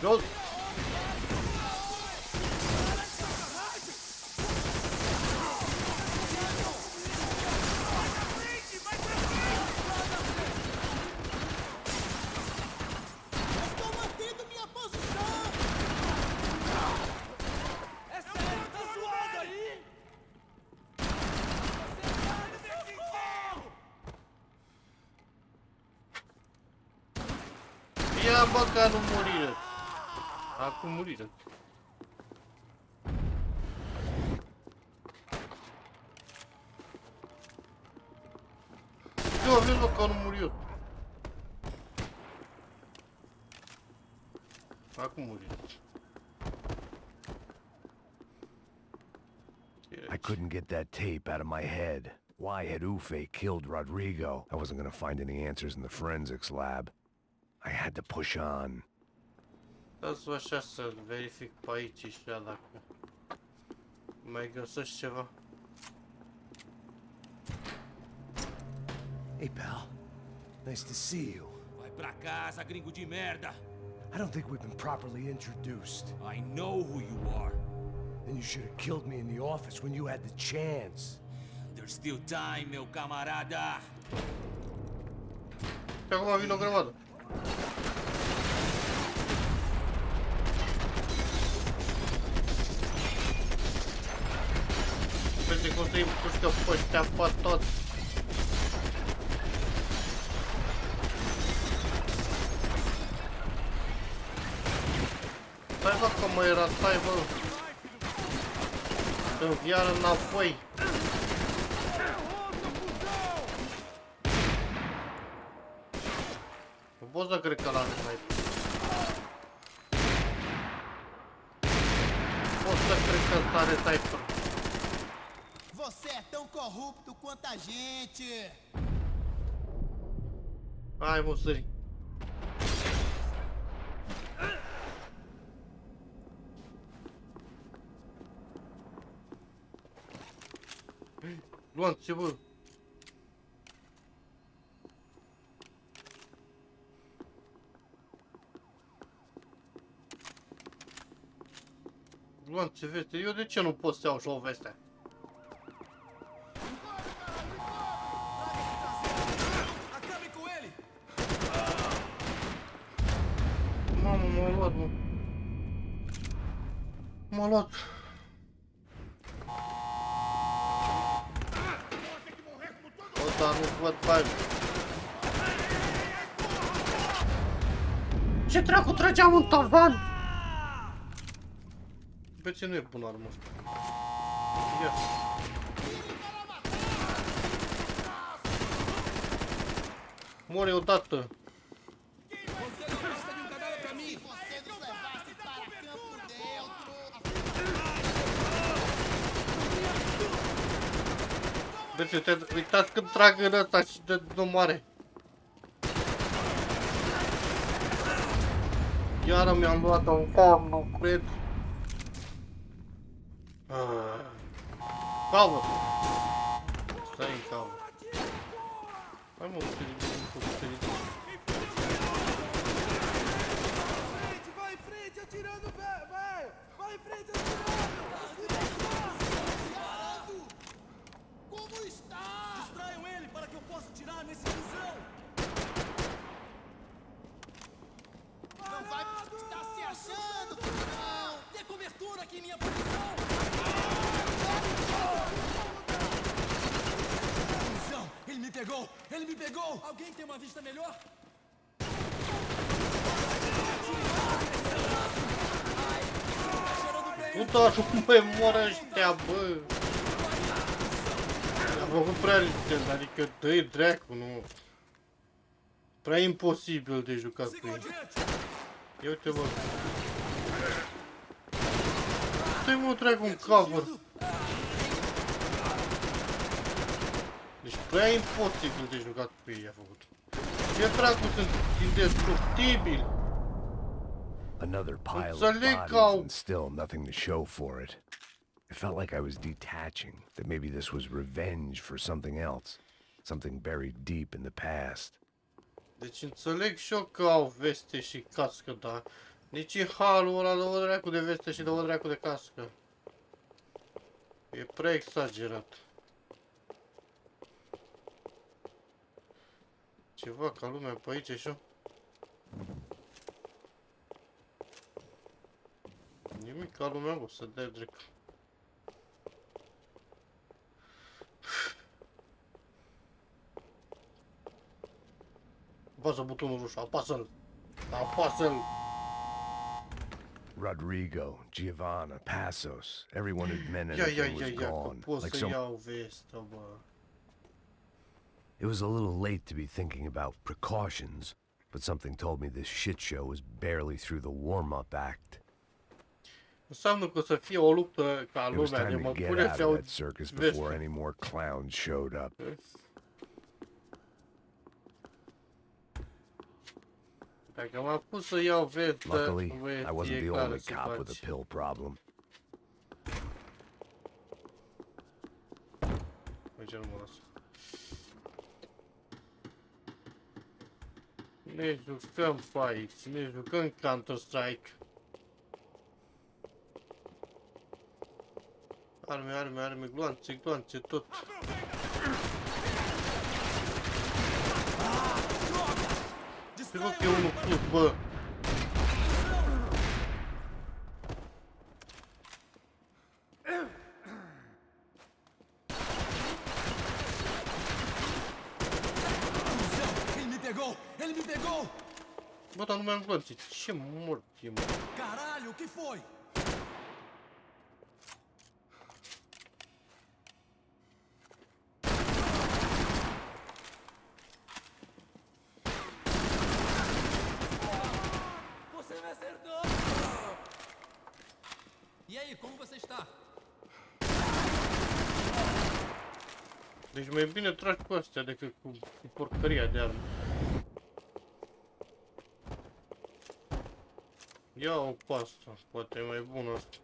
Eu... Ia bă că nu muriră. Acum muriră. Eu vezi bă că nu murit. Acum muriră. I couldn't get that tape out of my head. Why had Ufe killed Rodrigo? I wasn't gonna find any answers in the forensics lab. I had to push on. Dați-vă așa să verific pe aici și dacă mai găsești ceva. Hey, pal. Nice to see you. Vai pra casa, gringo de merda! I don't think we've been properly introduced. I know who you are. Then you should have killed me in the office when you had the chance. There's still time, meu camarada! Și acum vine o grămadă. Vede cum să-i pușcă pe ăștia pe toți. Stai bă că mă era, stai bă. Să-mi iară înapoi. Nu pot să cred că l-am sniper. Pot să cred că ăsta are sniper. Você é tão corrupto quanto a gente! Hai mă, sări. Luați-o, bă! Luați-o veste. Eu de ce nu pot să iau și o veste? Mamă, m-a luat, mă. M-a luat. O, dar nu văd bani. Ce dracu trăgeam un tavan? Pe ce nu e bună armă asta? Ia. Mori odată. Deci, uitați când trag în ăsta și nu moare. Iară mi-am luat un cam, nu cred. Cover! Stai în cover. Hai mă, uite. Vai em frente atirando, vai! Vai em frente atirando! Como está? Distraiam ele para que eu possa atirar nesse visão! Não vai estar se achando, não! Dê cobertura aqui em minha posição! Ele me pegou! Ele me pegou! Alguém tem uma vista melhor? Nu doar nu mai moară ăștia, bă! Am făcut prea riscant, adică dă-i dracu, nu... Prea imposibil de jucat cu ei. Ia uite, bă! Dă-i mă dracu un cover! Deci prea imposibil de jucat cu ei a făcut. Ce dracu sunt indestructibili! Another pile of bodies and still nothing to show for it. It felt like I was detaching, that maybe this was revenge for something else. Something buried deep in the past. Deci înțeleg și eu că au veste și cască, dar nici e halul ăla, dă-o dracu de veste și dă-o dracu de cască. E prea exagerat. Ceva ca lumea pe aici și eu. Nimic ca lumea, bă, să dea drept. Apasă butonul roșu, apasă-l! Apasă-l! Rodrigo, Giovanna, Passos, everyone who'd met Ia, anything was că gone. pot Like să iau vestă, bă. It was a little late to be thinking about precautions, but something told me this shit show was barely through the warm-up act. Înseamnă că o să fie o luptă ca It was lumea de time to mă get pune out să of iau that circus veste. before any more clowns showed up. Dacă m-am pus să iau vestă, Luckily, I wasn't e the clar only să cop with a faci. pill problem. Aici nu mă las. Ne jucăm pe aici, ne jucăm Counter-Strike. Arme, gloanțe, tot. Se văd că e unul plus, bă. Bă, dar nu mi-am gloanțe. Ce mort e, mă? Caralho, o que foi? Você me acertou! E aí, como você está? Deci mai bine tragi cu astea decât cu porcăria de armă. Ia-o cu asta, poate e mai bună asta.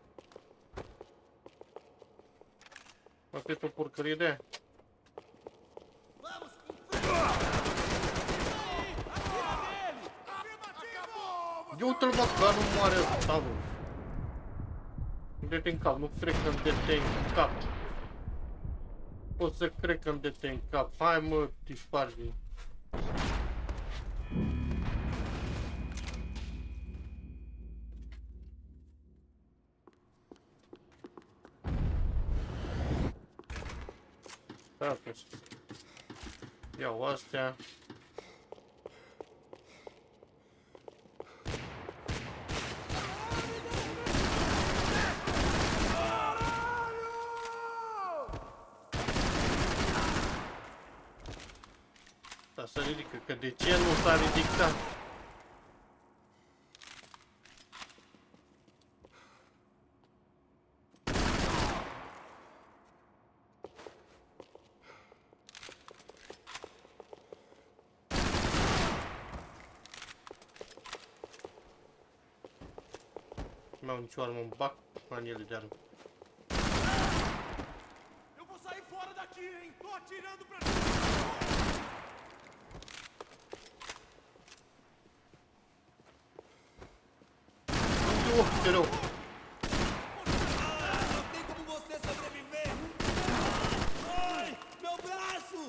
Poate e o porcărie de aia. Ia uite-l, bă, că nu moare ăsta, bă. Dete în cap, nu cred că îmi dete în cap. Pot să cred că îmi dete în cap. Hai, mă, dispargi. Iau astea. Da, se ridică, că de ce nu s-a ridicat? n-au nicio armă, îmi bag maniele de armă. Eu vou sair fora daqui, hein? Tô atirando pra... Que rău! Não tem como você sobreviver! Ai, meu braço!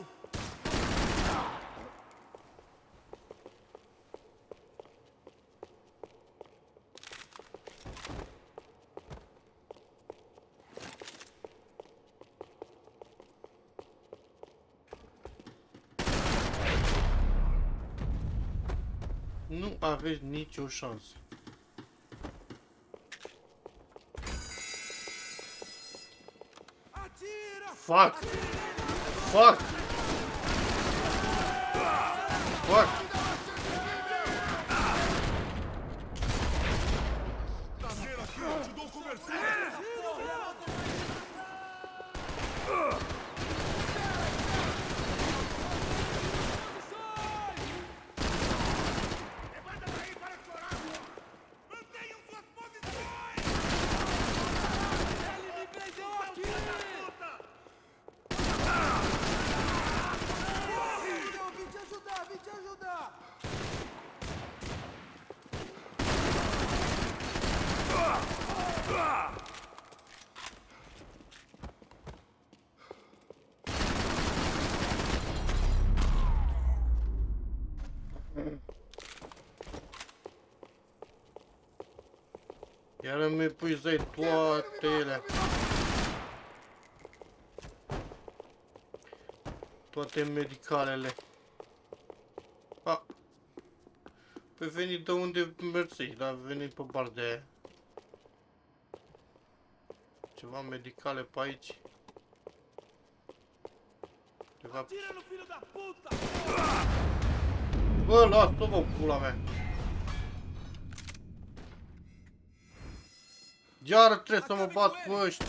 Nu aveți nicio șansă. Fuck! Fuck! Fuck! Traseiro aqui, eu te dou cobertura! Levanta daí para chorar! Mantenham suas posições! Ele me prendeu aqui! Vim te ajudar, vim te ajudar! Iar îmi epuizai toate ele. Toate medicalele. A. Păi veni de unde mergeai, dar veni pe bar de aia. Ceva medicale pe aici. Ceva... Bă, lasă-o, bă, pula mea. Iar trebuie să mă bat cu ăștia.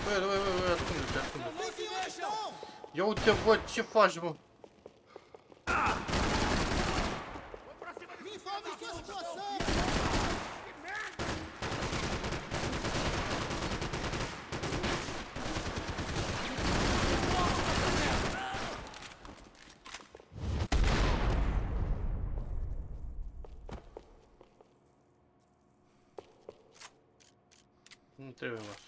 Băi, ascunde-te, ascunde-te. Ia uite, bă, ce faci, mă? Nu trebuie asta.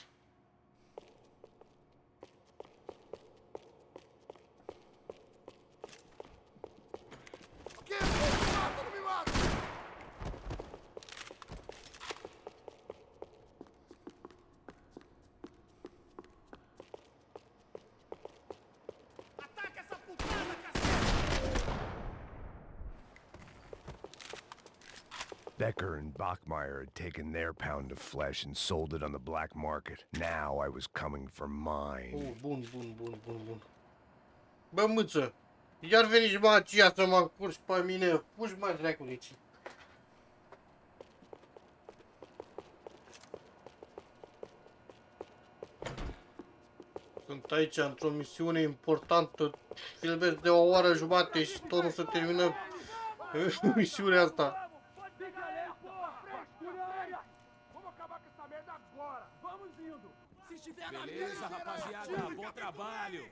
Becker and Bachmeyer had taken their pound of flesh and sold it on the black market. Now I was coming for mine. Bun. Bă, mâță, iar veni și mă aceea să mă încurci pe mine. Puși mai dracu de aici. Sunt aici într-o misiune importantă. Filmez de o oră jumate și tot nu se termină misiunea asta. Beleza, rapaziada, bom trabalho.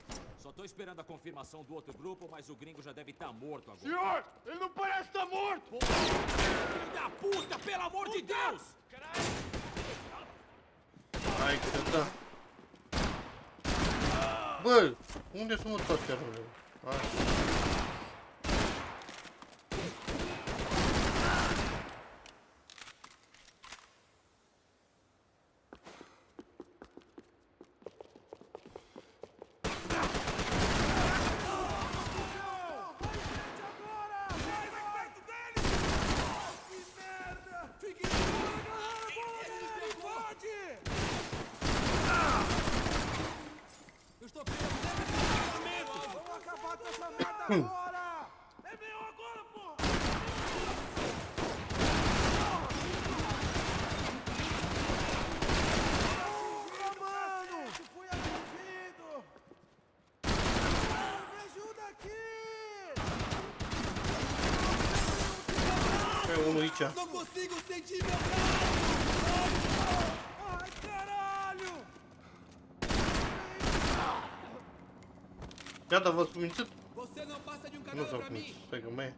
Só tô esperando a confirmação do outro grupo, mas o gringo já deve estar morto agora. Senhor, ele não parece estar morto! Filho da puta, pelo amor de Deus! Hai că da. Bă, unde sunt mă toate răule? Agora! É meu agora, porra! Mano! Fui atingido! unul aici. Não consigo sentir meu braço! Ai, caralho! Gata, v-ați cumințit? Você não passa de um Nu cadáver s-au pra mim! cumințit, stai că mai e.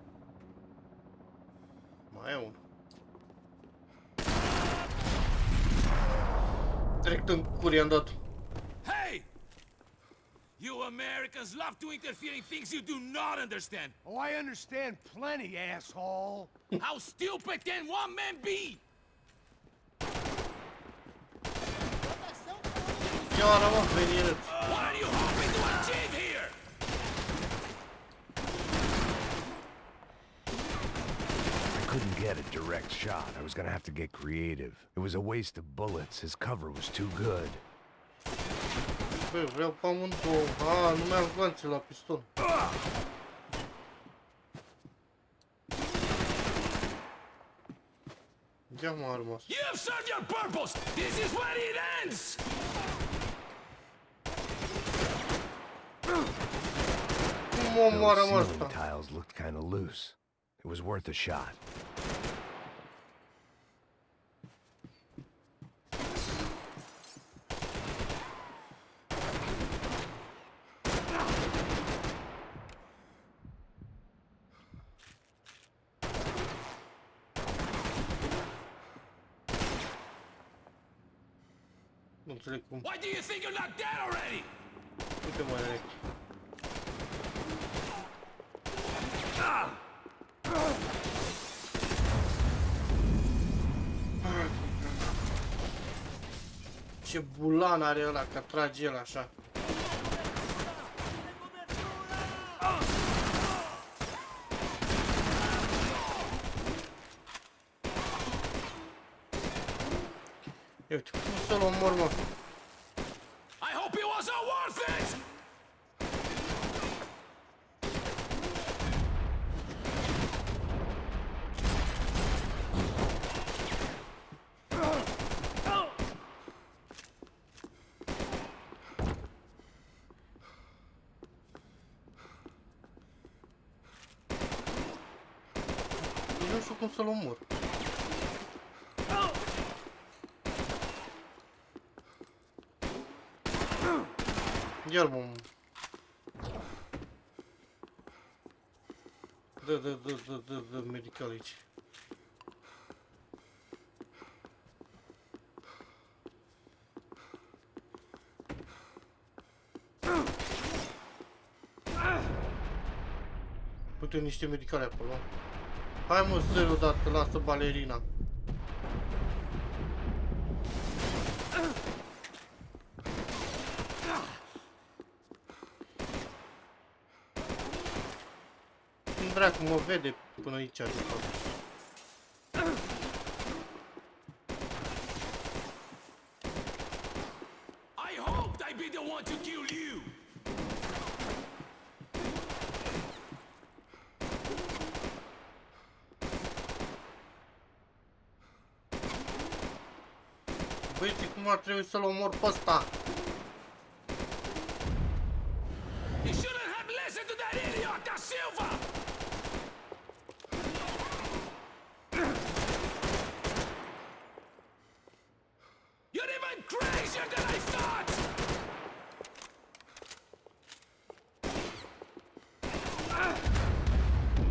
Mai e unul. Direct în curie am dat. Hey! You Americans love to interfere in things you do not understand. Oh, I understand plenty, asshole. How stupid can one man be? Iar mă, veniret. What are you hoping to achieve here? I couldn't get a direct shot. I was gonna have to get creative. It was a waste of bullets. His cover was too good. Băi, vreau pe amândouă. Nu mai am glanțe la pistol. Ia mă arma asta. You have served your purpose! This is where it ends! Cum mă omoară mă Those ceiling asta? tiles looked kind of loose. It was worth a shot. Nu înțeleg cum. Why do you think you're not dead already? Uite mă, direct. Ce bulan are ăla, că trage el așa. Ia uite, cum să-l omor, mă? I hope it was all worth it! Nu știu cum să-l omor. Iar mă... Dă medical aici. Uite niște medicale acolo. Hai mă, sări odată, lasă balerina. Cum dracu mă vede până aici, de fapt. I hoped I'd be the one to kill you! Băieți, cum ar trebui să-l omor pe ăsta? You shouldn't have listened to that idiot, Da Silva! You're even crazier than I thought!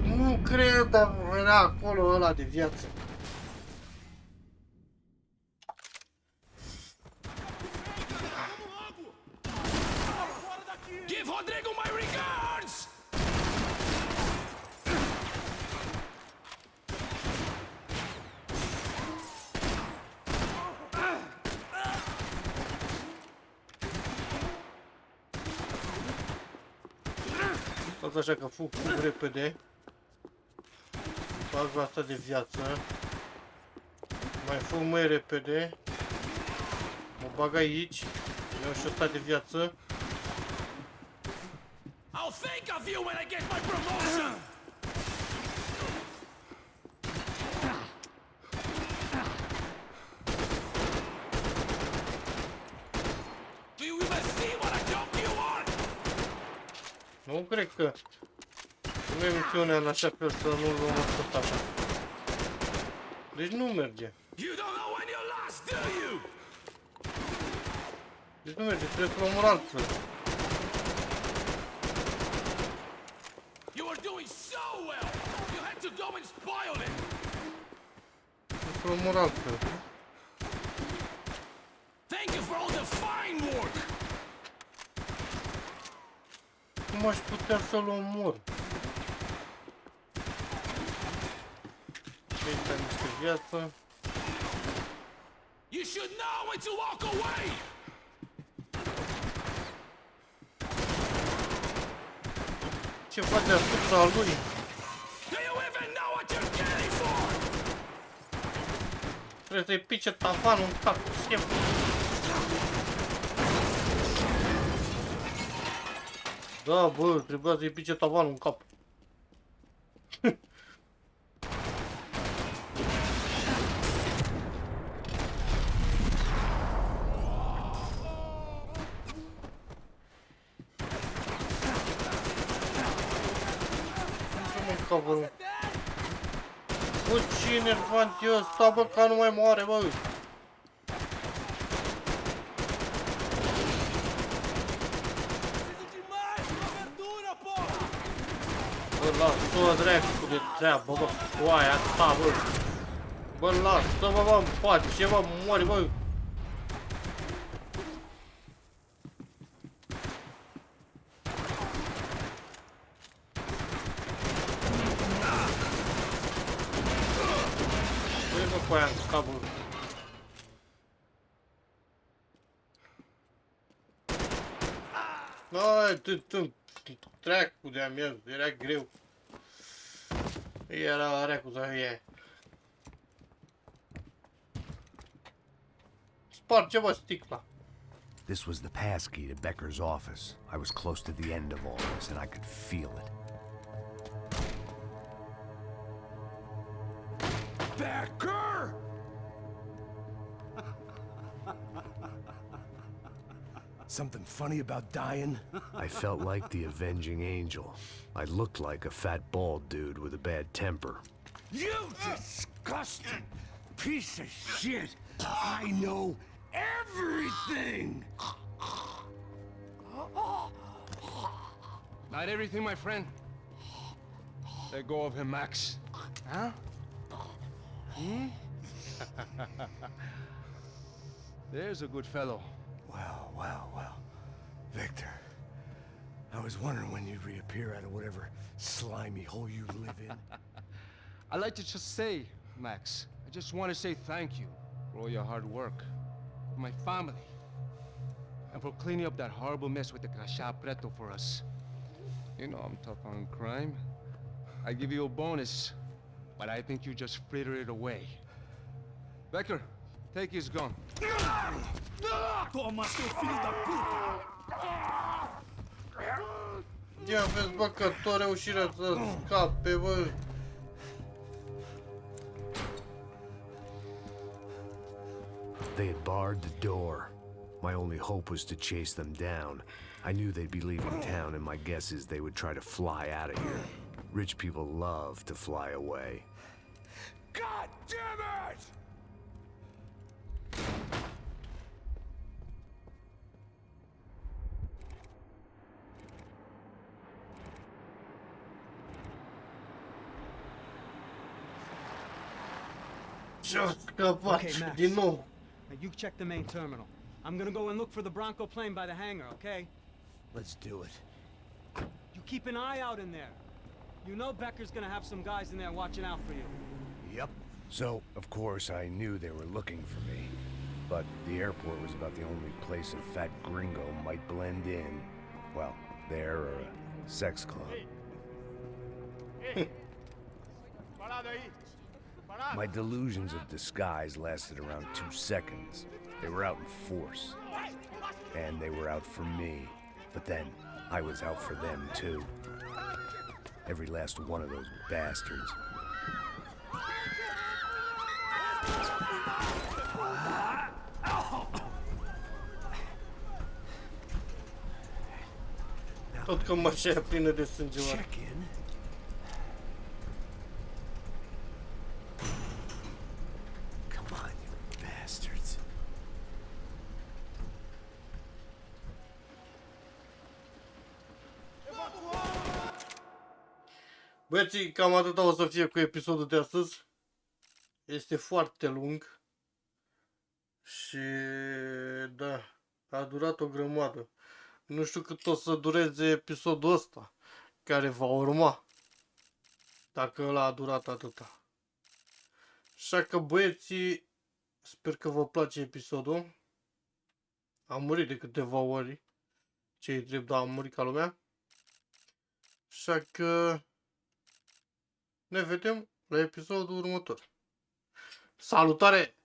Nu cred, dar era acolo ăla de viață. Give Rodrigo my regards! Tot așa că fug repede. Fac asta de viață. Mai fug mai repede. Mă bag aici. Iau și ăsta de viață. I'll think of you when I get my promotion! Do you even see what a joke you are? Nu cred că nu e misiunea în așa fel să nu-l luăm tot așa. Deci nu merge. Deci nu merge, trebuie să-l omor altfel. Trebuie să-l omor altfel. Cum aș putea să-l omor? Ăsta niște viață. Ce face deasupra lui? Trebuie să-i pice tavanul în cap. Șef. Da, bă, trebuia să-i pice tavanul în cap. Bă, ce enervant e ăsta, bă, ca nu mai moare, bă. Bă, lasă-o dracu de treabă, bă, foaia ta, bă. Bă, lasă-mă, bă, în pace, bă, mori, bă. Foaia în cap, bă. Ai, dracu de-a mea, era greu. Era dracu să fie. Sparge, bă, sticla. This was the passkey to Becker's office. I was close to the end of all this, and I could feel it. Becker! Something funny about dying? I felt like the avenging angel. I looked like a fat bald dude with a bad temper. You disgusting piece of shit! I know everything! Not everything, my friend. Let go of him, Max. Huh? Hmm? There's a good fellow. Well, well, well. Victor, I was wondering when you'd reappear out of whatever slimy hole you live in. I'd like to just say, Max, I just want to say thank you for all your hard work, for my family, and for cleaning up that horrible mess with the Crachá Preto for us. You know I'm tough on crime. I give you a bonus, but I think you just fritter it away. Becker, take his gun. Toma, seu filho da puta! Ia vezi, bă, că tot reușirea să scape, bă. They had barred the door. My only hope was to chase them down. I knew they'd be leaving town, and my guess is they would try to fly out of here. Rich people love to fly away. God damn it! Okay, Max. Din nou. Now you check the main terminal. I'm gonna go and look for the Bronco plane by the hangar, okay? Let's do it. You keep an eye out in there. You know Becker's gonna have some guys in there watching out for you. Yep. So, of course, I knew they were looking for me. But the airport was about the only place a fat gringo might blend in. Well, there or a sex club. My delusions of disguise lasted around 2 seconds. They were out in force. And they were out for me. But then, I was out for them too. Every last one of those bastards. Tot că mașina e plină de sânge, mă. Check in. Băieții, cam atâta o să fie cu episodul de astăzi. Este foarte lung. Și da, a durat o grămadă. Nu știu cât o să dureze episodul ăsta care va urma, dacă ăla a durat atâta. Așa că băieții, sper că vă place episodul. Am murit de câteva ori. Ce-i drept, da, am murit ca lumea. Așa că ne vedem la episodul următor. Salutare!